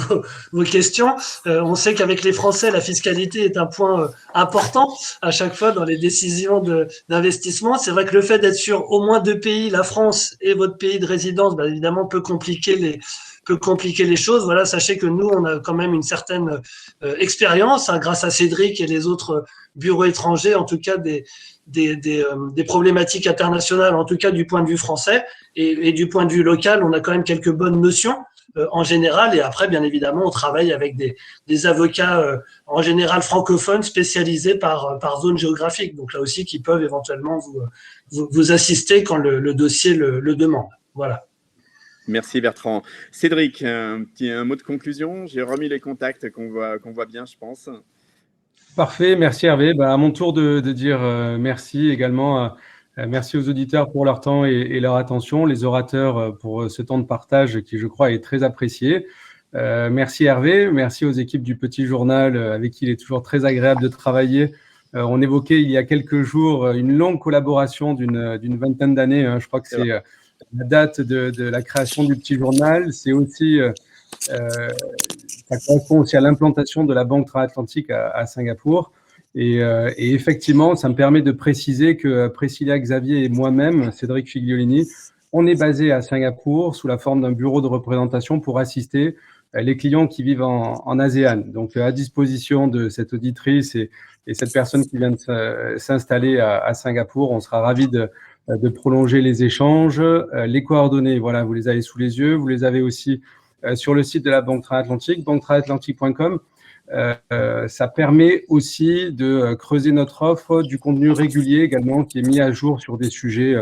vos questions. On sait qu'avec les Français, la fiscalité est un point important à chaque fois dans les décisions d'investissement. C'est vrai que le fait d'être sur au moins deux pays, la France et votre pays de résidence, évidemment peut compliquer les choses. Voilà, sachez que nous, on a quand même une certaine expérience, grâce à Cédric et les autres bureaux étrangers, en tout cas des problématiques internationales, en tout cas du point de vue français, et du point de vue local, on a quand même quelques bonnes notions en général. Et après, bien évidemment, on travaille avec des avocats en général francophones spécialisés par zone géographique. Donc là aussi, qui peuvent éventuellement vous assister quand le dossier le demande. Voilà. Merci Bertrand. Cédric, un mot de conclusion. J'ai remis les contacts qu'on voit bien, je pense. Parfait, merci Hervé. À mon tour de dire merci également Merci aux auditeurs pour leur temps et leur attention, les orateurs pour ce temps de partage qui, je crois, est très apprécié. Merci Hervé, merci aux équipes du Petit Journal avec qui il est toujours très agréable de travailler. On évoquait il y a quelques jours une longue collaboration d'une vingtaine d'années. Je crois que c'est la date de la création du Petit Journal. C'est aussi, ça correspond aussi à l'implantation de la Banque Transatlantique à Singapour. Et effectivement, ça me permet de préciser que Priscilla Xavier et moi-même, Cédric Figliolini, on est basé à Singapour sous la forme d'un bureau de représentation pour assister les clients qui vivent en ASEAN. Donc, à disposition de cette auditrice et cette personne qui vient de s'installer à Singapour, on sera ravis de prolonger les échanges. Les coordonnées, voilà, vous les avez sous les yeux. Vous les avez aussi sur le site de la Banque Transatlantique, banquetransatlantique.com. Ça permet aussi de creuser notre offre, du contenu régulier également qui est mis à jour sur des sujets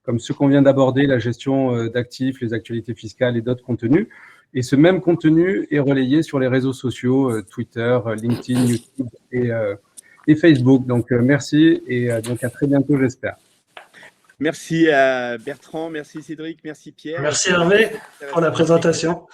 comme ceux qu'on vient d'aborder, la gestion d'actifs, les actualités fiscales et d'autres contenus. Et ce même contenu est relayé sur les réseaux sociaux, Twitter, LinkedIn, YouTube et Facebook. Donc, merci et donc à très bientôt, j'espère. Merci Bertrand, merci Cédric, merci Pierre. Merci Hervé pour la présentation.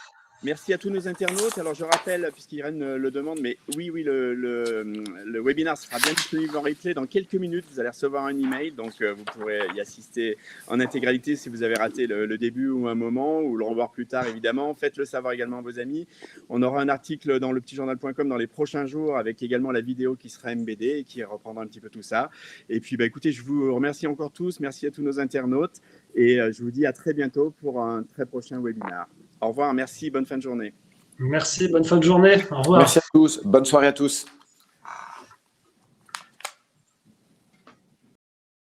Merci à tous nos internautes. Alors, je rappelle, puisqu'Irène le demande, mais oui, le webinaire sera bien disponible en replay dans quelques minutes. Vous allez recevoir un email, donc vous pourrez y assister en intégralité si vous avez raté le début ou un moment, ou le revoir plus tard, évidemment. Faites-le savoir également à vos amis. On aura un article dans lepetitjournal.com dans les prochains jours, avec également la vidéo qui sera MBD et qui reprendra un petit peu tout ça. Et puis, écoutez, je vous remercie encore tous. Merci à tous nos internautes. Et je vous dis à très bientôt pour un très prochain webinaire. Au revoir, merci, bonne fin de journée. Merci, bonne fin de journée. Au revoir. Merci à tous, bonne soirée à tous.